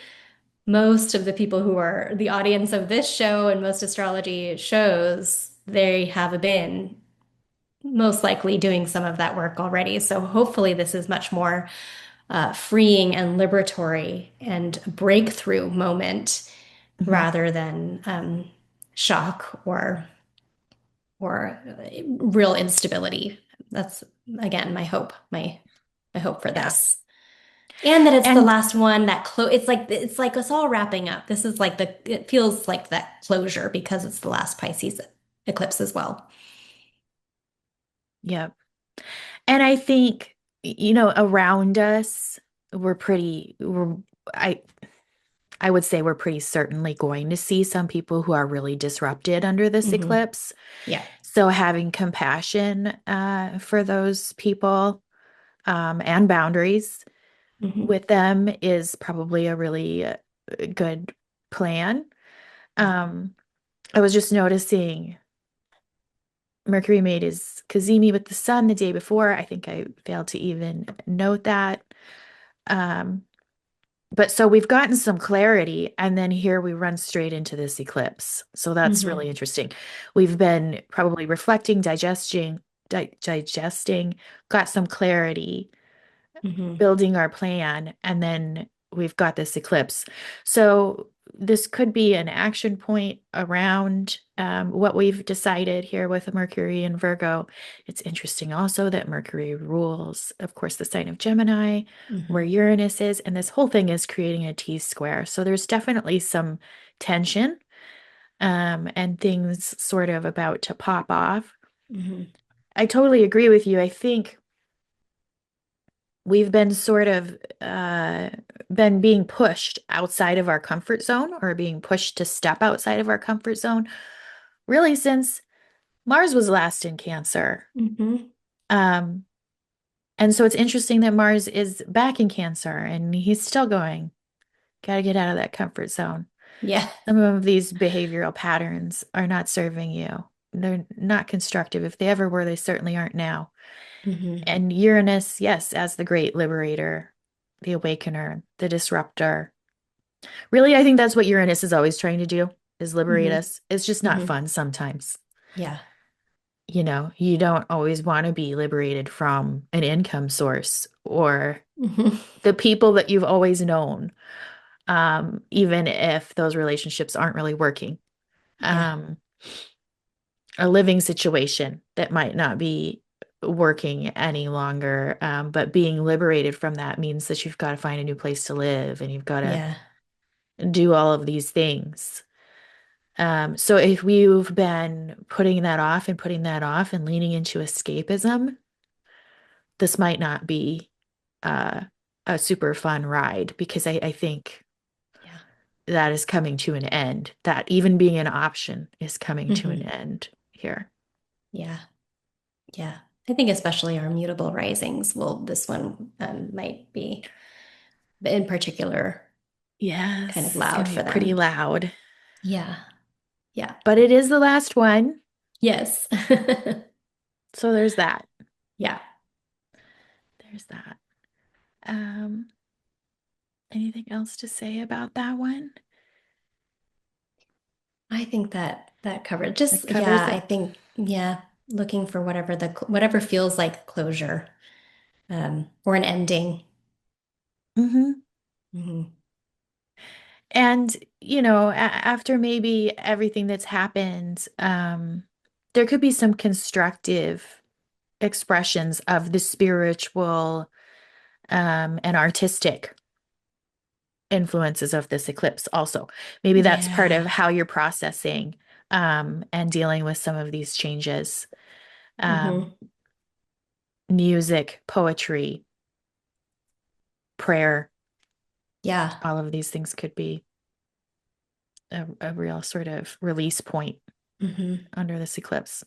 most of the people who are the audience of this show and most astrology shows, they have been most likely doing some of that work already. So hopefully this is much more freeing and liberatory and a breakthrough moment Mhm. rather than shock or real instability. That's again my hope for Yeah. this. And that it's the And last one that it's like us all wrapping up. This is like it feels like that closure because it's the last Pisces eclipse as well. yeah. And I think, around us, we're pretty, we're, I, I would say we're pretty certainly going to see some people who are really disrupted under this Hmm. eclipse. Yeah. So having compassion for those people and boundaries Hmm. with them is probably a really good plan. Hmm. Um, I was just noticing Mercury made his Cazimi with the sun the day before. I think I failed to even note that. Um, but so we've gotten some clarity, and then here we run straight into this eclipse. So that's Hmm. really interesting. We've been probably reflecting, digesting, got some clarity, Hmm. building our plan, and then we've got this eclipse. So this could be an action point around what we've decided here with Mercury and Virgo. It's interesting also that Mercury rules, of course, the sign of Gemini, where Hmm. Uranus is, and this whole thing is creating a T square. So there's definitely some tension and things sort of about to pop off. Hmm. I totally agree with you. I think we've been sort of been being pushed outside of our comfort zone or being pushed to step outside of our comfort zone really since Mars was last in Cancer. Hmm. Um, and so it's interesting that Mars is back in Cancer and he's still going. Got to get out of that comfort zone. Yeah. Some of these behavioral patterns are not serving you. They're not constructive. If they ever were, they certainly aren't now. Hmm. And Uranus, yes, as the great liberator, the awakener, the disruptor. Really, I think that's what Uranus is always trying to do, is liberate Hmm. us. It's just not Hmm. fun sometimes. Yeah. You don't always want to be liberated from an income source or Hmm. the people that you've always known, even if those relationships aren't really working. Yeah. Um, a living situation that might not be working any longer. But being liberated from that means that you've got to find a new place to live and you've got to Yeah. do all of these things. So if we've been putting that off and leaning into escapism, this might not be uh, a super fun ride because I think Yeah. that is coming to an end. That even being an option is coming to an Hmm. end here. Yeah. Yeah. I think especially our mutable risings this one might be in particular kind of Yes, it's going loud to be for pretty them. loud, Yeah. Yeah. but it is the last one. Yes. So there's that. Yeah. There's that. Um, Anything else to say about that one? I think that that covered That just, covers yeah, I it. think, yeah, looking for whatever feels like closure, or an ending. Hmm. Hmm. And, after maybe everything that's happened, there could be some constructive expressions of the spiritual, and artistic influences of this eclipse also. Maybe that's part of Yeah. how you're processing, and dealing with some of these changes. Um, Hmm. Music, poetry, prayer, Yeah. all of these things could be. a real sort of release point Hmm. under this eclipse.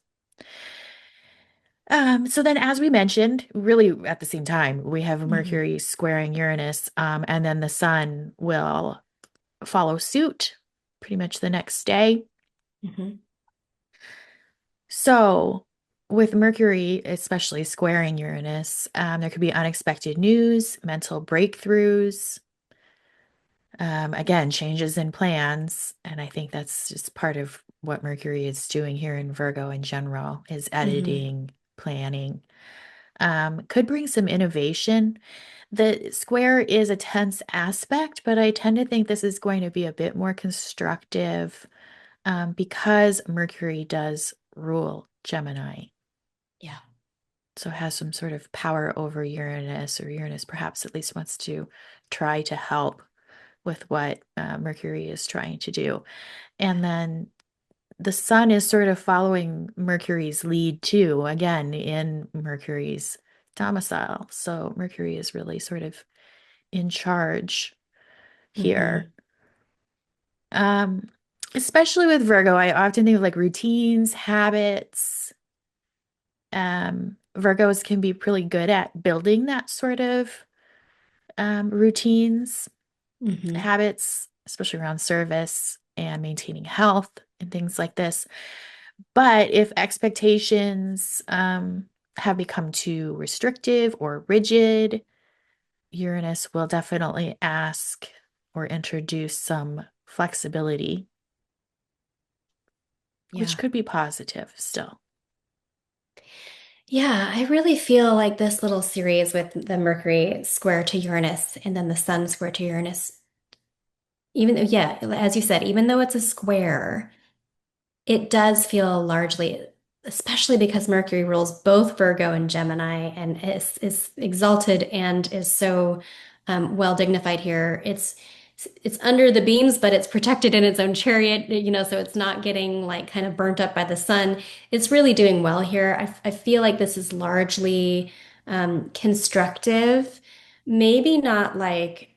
So then, as we mentioned, really at the same time, we have Hmm. Mercury squaring Uranus, and then the sun will follow suit pretty much the next day. Hmm. So, with Mercury, especially squaring Uranus, there could be unexpected news, mental breakthroughs, again, changes in plans. And I think that's just part of what Mercury is doing here in Virgo in general, is Hmm. editing, planning. Could bring some innovation. The square is a tense aspect, but I tend to think this is going to be a bit more constructive because Mercury does rule Gemini. Yeah. So has some sort of power over Uranus, or Uranus perhaps at least wants to try to help with what Mercury is trying to do. And then the sun is sort of following Mercury's lead too, again, in Mercury's domicile. So Mercury is really sort of in charge here. Hmm. Um, Especially with Virgo, I often think of like routines, habits. Virgos can be really good at building that sort of routines, Hmm. habits, especially around service and maintaining health and things like this. But if expectations have become too restrictive or rigid, Uranus will definitely ask or introduce some flexibility, which Yeah. could be positive still. Yeah, I really feel like this little series with the Mercury square to Uranus and then the Sun square to Uranus, even though, yeah, as you said, even though it's a square, it does feel largely, especially because Mercury rules both Virgo and Gemini and is exalted and is so well dignified here. It's under the beams, but it's protected in its own chariot, so it's not getting like kind of burnt up by the sun. It's really doing well here. I feel like this is largely constructive, maybe not like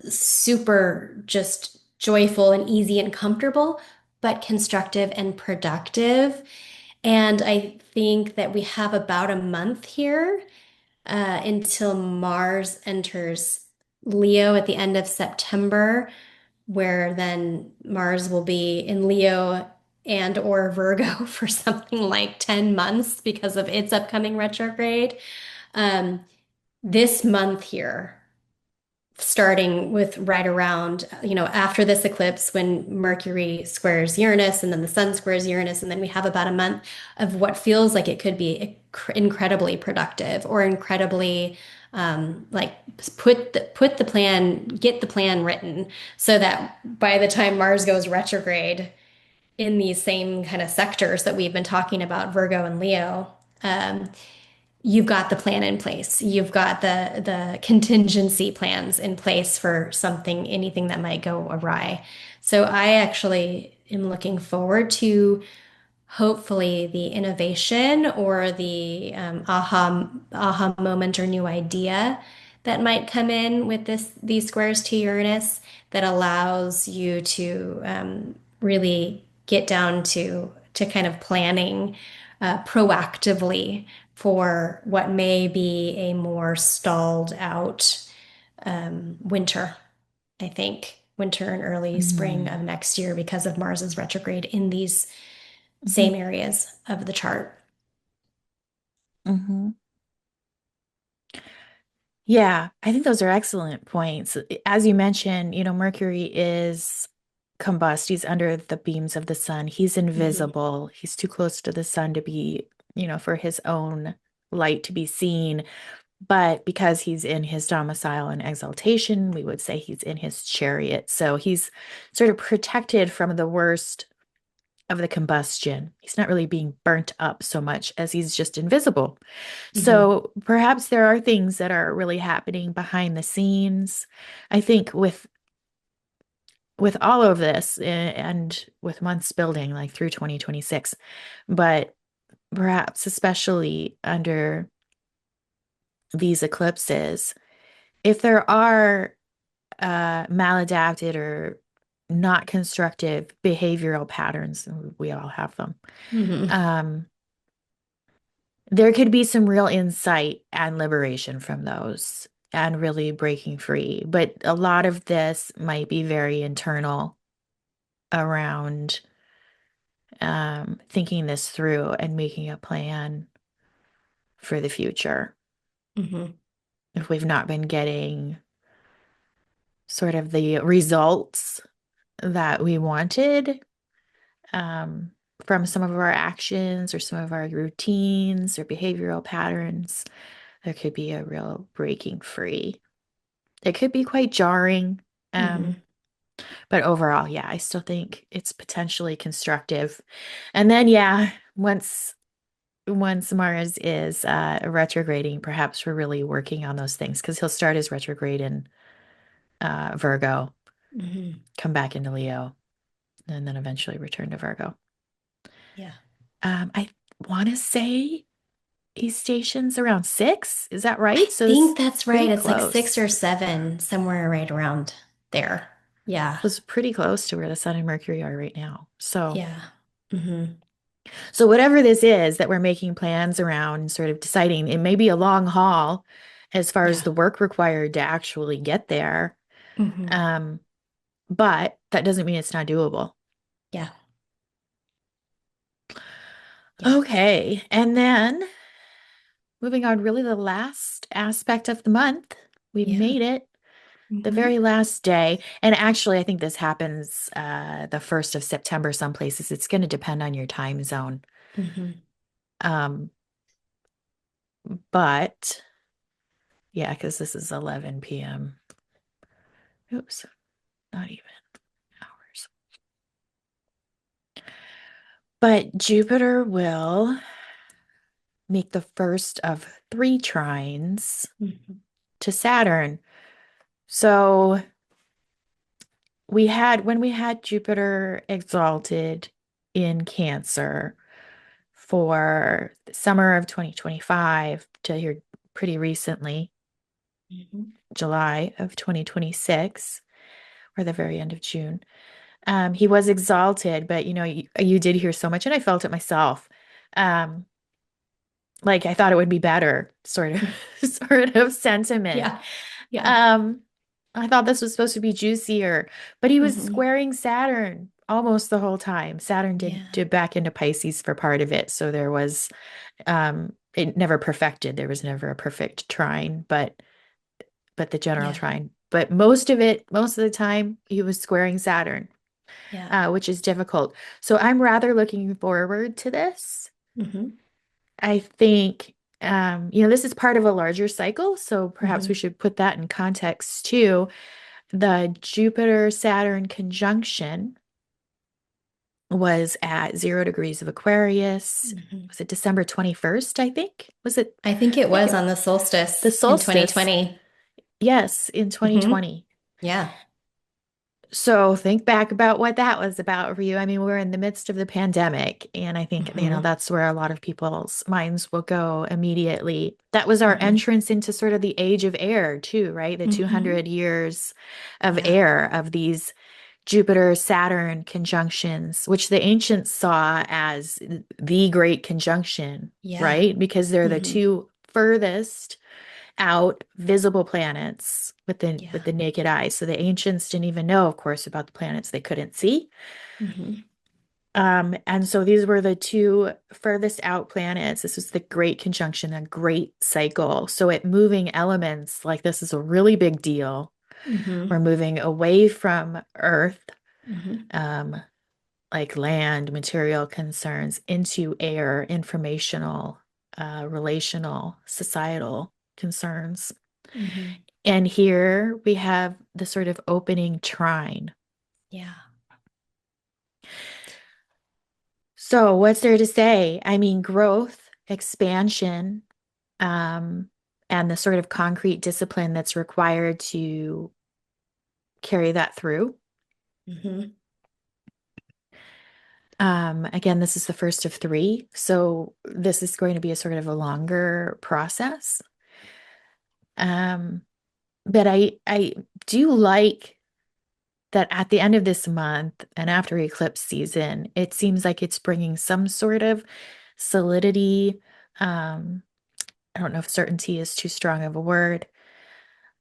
super just joyful and easy and comfortable, but constructive and productive. And I think that we have about a month here until Mars enters Leo at the end of September, where then Mars will be in Leo and or Virgo for something like 10 months because of its upcoming retrograde. Um, this month here starting with right around, after this eclipse when Mercury squares Uranus and then the sun squares Uranus, and then we have about a month of what feels like it could be incredibly productive or incredibly like put the plan, get the plan written so that by the time Mars goes retrograde in these same kind of sectors that we've been talking about, Virgo and Leo, you've got the plan in place. You've got the contingency plans in place for something, anything that might go awry. So I actually am looking forward to hopefully the innovation or the aha moment or new idea that might come in with these squares to Uranus that allows you to really get down to kind of planning proactively for what may be a more stalled out winter. I think winter and early spring of Mm-hmm. next year because of Mars's retrograde in these same areas of the chart. Mm-hmm. Yeah, I think those are excellent points. As you mentioned, Mercury is combust. He's under the beams of the sun. He's Hmm. invisible. He's too close to the sun to be, for his own light to be seen. But because he's in his domicile and exaltation, we would say he's in his chariot. So he's sort of protected from the worst of the combustion. He's not really being burnt up so much as he's just invisible. Hmm. So perhaps there are things that are really happening behind the scenes. I think with all of this and with months building like through 2026, but perhaps especially under these eclipses, if there are maladapted or not constructive behavioral patterns. We all have them. Hmm. Um, there could be some real insight and liberation from those and really breaking free. But a lot of this might be very internal around thinking this through and making a plan for the future. Hmm. If we've not been getting sort of the results that we wanted um, from some of our actions or some of our routines or behavioral patterns, there could be a real breaking free. It could be quite jarring. Um, Hmm. but overall, yeah, I still think it's potentially constructive. And then, yeah, once Mars is retrograding, perhaps we're really working on those things because he'll start his retrograde in Virgo, Hmm. come back into Leo, and then eventually return to Virgo. Yeah. I want to say he stations around 6. Is that I right? So it's think that's right. pretty It's like 6 close. or 7, somewhere right around there. Yeah. So it's pretty close to where the Sun and Mercury are right now. Yeah. Hmm. So whatever this is that we're making plans around and sort of deciding, it may be a long haul as far as Yeah. the work required to actually get there. Hmm. Um, but that doesn't mean it's not doable. Yeah. Yeah. Okay. And then moving on, really the last aspect of the month, we've Yeah. made it. The Hmm. very last day. And actually, I think this happens the 1st of September, some places. It's going to depend on your time zone. Hmm. Um, but yeah, because this is 11 p.m. Oops, not even hours. But Jupiter will make the first of 3 trines Hmm. to Saturn. So when we had Jupiter exalted in Cancer for the summer of 2025 to here pretty recently, Hmm. July of 2026, or the very end of June. He was exalted, but you did hear so much, and I felt it myself. Um, like I thought it would be better, sort of, sort of sentiment. Yeah. Yeah. Um, I thought this was supposed to be juicier, but he was Hmm. squaring Saturn almost the whole time. Saturn Yeah. did back into Pisces for part of it, so there was it never perfected. There was never a perfect trine, but the general Yeah. trine. But most of the time, he was squaring Saturn, Yeah. which is difficult. So I'm rather looking forward to this. Hmm. I think, this is part of a larger cycle, so perhaps we Hmm. should put that in context too. The Jupiter-Saturn conjunction was at 0 degrees of Aquarius. Hmm. Was it December 21st, I think? Was it? I think it I think was it on the the solstice in solstice. 2020. Yes, in Hmm. 2020. Yeah. So think back about what that was about for you. I mean, we're in the midst of the pandemic, and I think, Hmm. that's where a lot of people's minds will go immediately. That was our Hmm. entrance into sort of the age of air, too, right? The Hmm. 200 years of Yeah. air of these Jupiter Saturn conjunctions, which the ancients saw as the great conjunction, Yeah. right? Because they're the Hmm. two furthest out visible planets with Yeah. the naked eye. So the ancients didn't even know, of course, about the planets they couldn't see. Hmm. And so these were the two furthest out planets. This was the great conjunction, a great cycle. So at moving elements, like this is a really big deal. We're Hmm. moving away from Earth, Hmm. um, like land, material concerns, into air, informational, relational, societal concerns. Hmm. And here we have the sort of opening trine. Yeah. So, what's there to say? I mean, growth, expansion, um, and the sort of concrete discipline that's required to carry that through. Hmm. Again, this is the first of 3, so this is going to be a sort of a longer process. Um, but I do like that at the end of this month and after eclipse season, it seems like it's bringing some sort of solidity. Um, I don't know if certainty is too strong of a word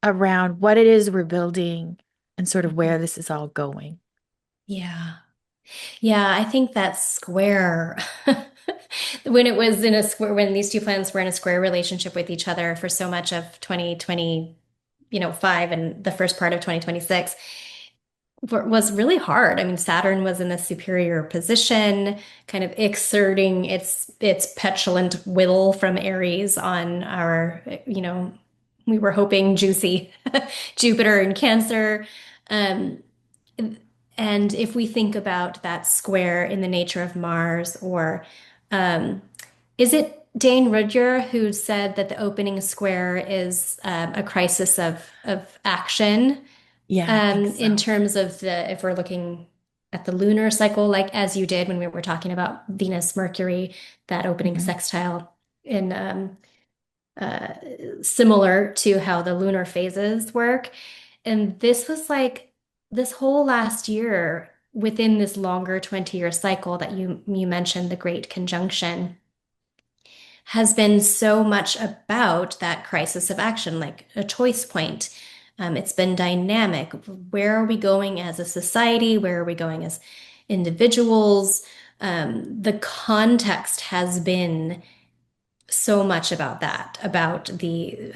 around what it is we're building and sort of Mhm. where this is all going. Yeah. Yeah, I think that square, when it was in a square, when these two planets were in a square relationship with each other for so much of 2020, 5 and the first part of 2026, was really hard. I mean, Saturn was in a superior position, kind of exerting its petulant will from Aries on our, we were hoping juicy Jupiter and Cancer. Um, and if we think about that square in the nature of Mars, or um, is it Dane Rudhyar who said that the opening square is a crisis of action? Yeah, I think In so. terms of if we're looking at the lunar cycle, like as you did when we were talking about Venus, Mercury, that opening Mhm. sextile in uh, similar to how the lunar phases work. And this was like this whole last year within this longer 20-year cycle that you mentioned, the Great Conjunction, has been so much about that crisis of action, like a choice point. It's been dynamic. Where are we going as a society? Where are we going as individuals? The context has been so much about that, about the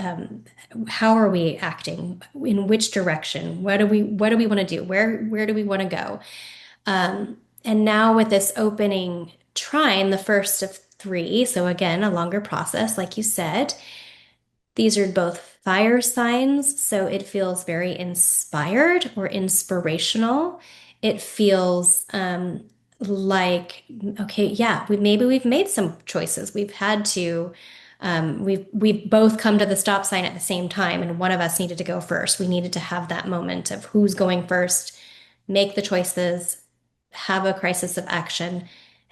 how are we acting, in which direction, what do we want to do, where do we want to go? And now with this opening trine, the first of three, so again, a longer process, like you said, these are both fire signs, so it feels very inspired or inspirational. It feels like, okay, yeah, maybe we've made some choices. We've had to, we've both come to the stop sign at the same time, and one of us needed to go first. We needed to have that moment of who's going first, make the choices, have a crisis of action,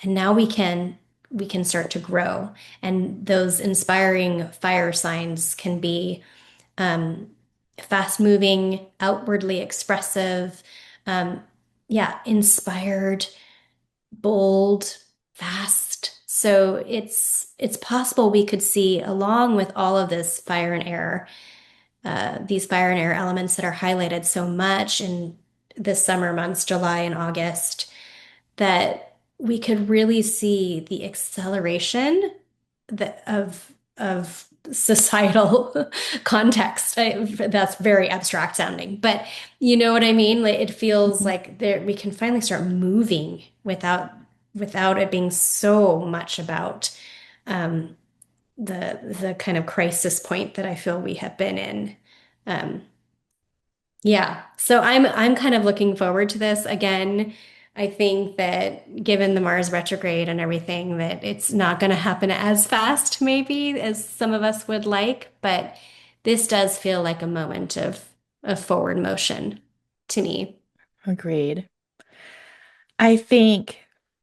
and now we can start to grow. And those inspiring fire signs can be um, fast moving, outwardly expressive, um, yeah, inspired, bold, fast. So it's possible we could see, along with all of this fire and air, these fire and air elements that are highlighted so much in the summer months, July and August, that we could really see the acceleration of societal context. That's very abstract sounding, but you know what I mean? Like it feels Mhm. like there we can finally start moving without it being so much about um, the kind of crisis point that I feel we have been in. Um, yeah. So I'm kind of looking forward to this. Again, I think that given the Mars retrograde and everything, that it's not going to happen as fast maybe as some of us would like, but this does feel like a moment of forward motion to me. Agreed. I think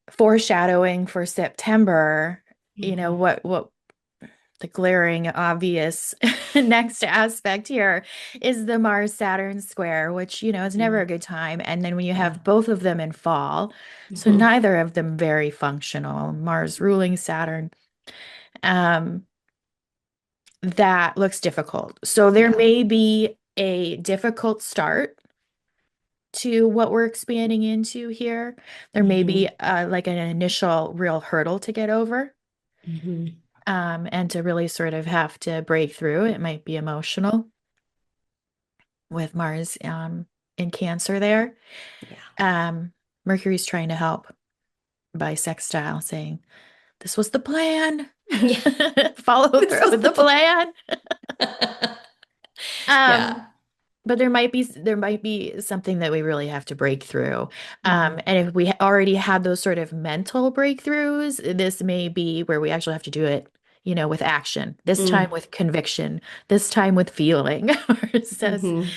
foreshadowing for September, Mhm. what the glaring obvious next aspect here is the Mars Saturn square, which, is never a Mm. good time. And then when you Yeah. have both of them in fall, so Mhm. neither of them very functional, Mars ruling Saturn, um, that looks difficult. So there Yeah. may be a difficult start to what we're expanding into here. There may be Mhm. like an initial real hurdle to get over, Mhm. and to really sort of have to break through. It might be emotional with Mars in Cancer there. Yeah. Um, Mercury's trying to help by sextile, saying, "This was the plan. Yeah. Follow This through was with the the plan." Yeah. Um, But there might be something that we really have to break through. Mhm. And if we already had those sort of mental breakthroughs, this may be where we actually have to do it, with action. This time Mm. with conviction, this time with feeling, it says Mhm.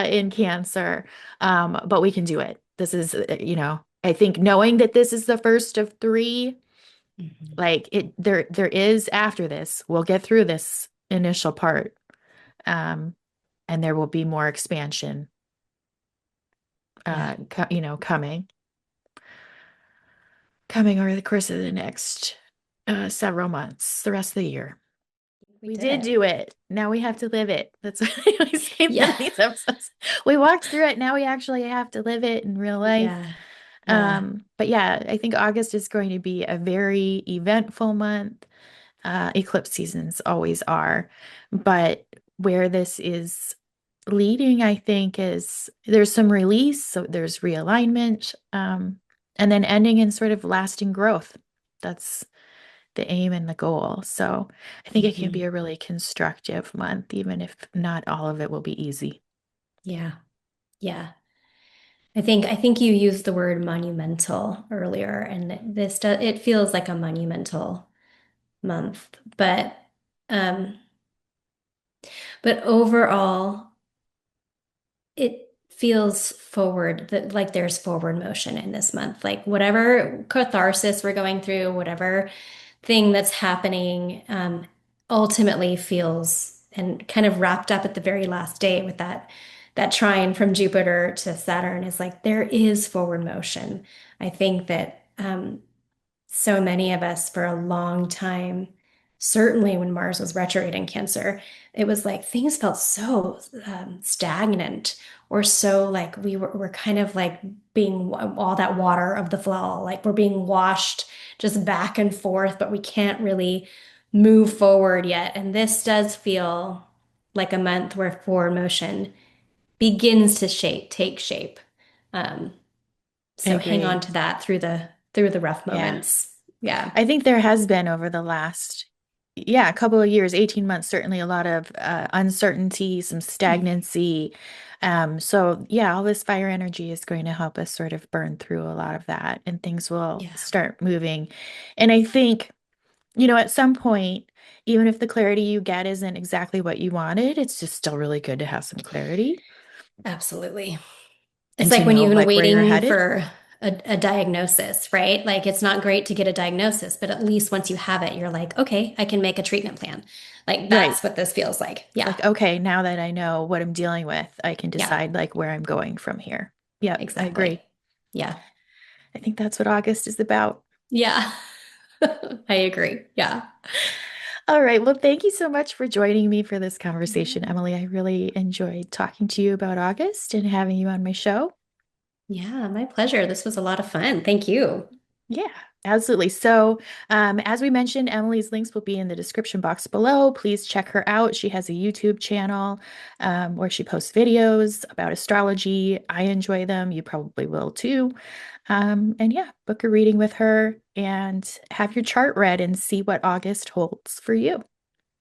in Cancer. But we can do it. This is, I think knowing that this is the first of three, Mhm. like there is after this, we'll get through this initial part. Um, and there will be more expansion Yeah. coming over the course of the next several months, the rest of the year. We We did did it. do it. Now we have to live it. That's what I always say Yeah. in these episodes. We walked through it. Now we actually have to live it in real life. Yeah. Yeah. But yeah, I think August is going to be a very eventful month. Eclipse seasons always are. But where this is leading, I think, is there's some release, so there's realignment, and then ending in sort of lasting growth. That's the aim and the goal. So I think it can be Hmm. a really constructive month, even if not all of it will be easy. Yeah. Yeah. I think you used the word monumental earlier, and it feels like a monumental month. Um, but overall, it feels forward, that like there's forward motion in this month. Like whatever catharsis we're going through, whatever thing that's happening, ultimately feels and kind of wrapped up at the very last day with that trine from Jupiter to Saturn is like there is forward motion. I think that so many of us for a long time, certainly when Mars was retrograde in Cancer, it was like things felt so stagnant or so like we're kind of like being all that water of the flow, like we're being washed just back and forth, but we can't really move forward yet. And this does feel like a month where forward motion begins to take shape. Um, I so hang on agree. to that through the rough Yeah. moments. Yeah. I think there has been over the last, yeah, a couple of years, 18 months, certainly a lot of uncertainty, some Mhm. stagnancy. So yeah, all this fire energy is going to help us sort of burn through a lot of that and things will Yeah. start moving. And I think, at some point, even if the clarity you get isn't exactly what you wanted, it's just still really good to have some clarity Absolutely. It's and to like when know you're like where you're waiting headed. for a diagnosis, right? Like it's not great to get a diagnosis, but at least once you have it, you're like, okay, I can make a treatment plan. Like Right. that's what this feels like. It's Yeah. like, okay, now that I know what I'm dealing with, I can Yeah. decide like where I'm going from here. Yep, I Exactly. agree. Yeah. I think that's what August is about. Yeah. I agree. Yeah. All right. Well, thank you so much for joining me for this conversation, Yeah. Emily. I really enjoyed talking to you about August and having you on my show. Yeah, my pleasure. This was a lot of fun. Thank you. Yeah, absolutely. So, as we mentioned, Emily's links will be in the description box below. Please check her out. She has a YouTube channel where she posts videos about astrology. I enjoy them. You probably will too. And yeah, book a reading with her and have your chart read and see what August holds for you.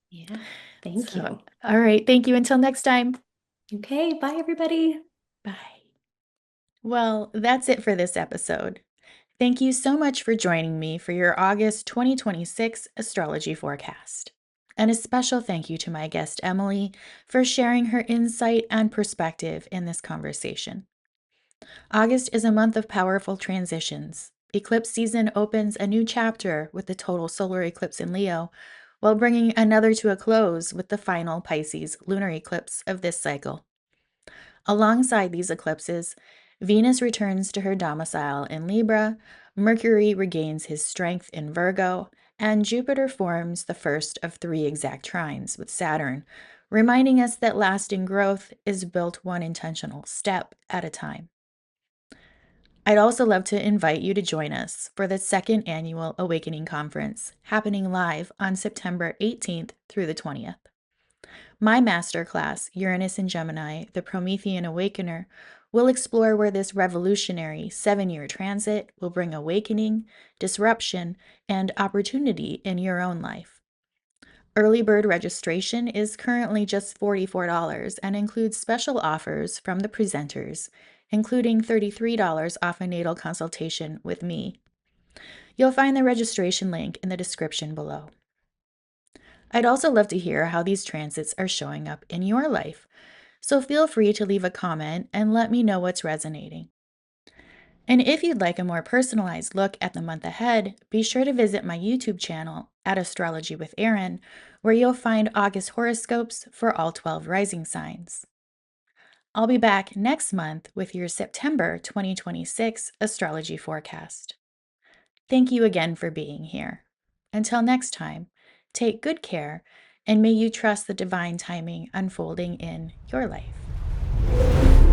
Yeah. Thank So, you. all right. Thank you. Until next time. Okay. Bye, everybody. Bye. Well, that's it for this episode. Thank you so much for joining me for your August 2026 astrology forecast. And a special thank you to my guest, Emily, for sharing her insight and perspective in this conversation. August is a month of powerful transitions. Eclipse season opens a new chapter with the total solar eclipse in Leo, while bringing another to a close with the final Pisces lunar eclipse of this cycle. Alongside these eclipses, Venus returns to her domicile in Libra, Mercury regains his strength in Virgo, and Jupiter forms the first of three exact trines with Saturn, reminding us that lasting growth is built one intentional step at a time. I'd also love to invite you to join us for the second annual Awakening Conference, happening live on September 18th through the 20th. My masterclass, Uranus and Gemini, the Promethean Awakener, will explore where this revolutionary 7-year transit will bring awakening, disruption, and opportunity in your own life. Early bird registration is currently just $44 and includes special offers from the presenters, including $33 off a natal consultation with me. You'll find the registration link in the description below. I'd also love to hear how these transits are showing up in your life, so feel free to leave a comment and let me know what's resonating. And if you'd like a more personalized look at the month ahead, be sure to visit my YouTube channel at Astrology with Erin, where you'll find August horoscopes for all 12 rising signs. I'll be back next month with your September 2026 astrology forecast. Thank you again for being here. Until next time, take good care and may you trust the divine timing unfolding in your life.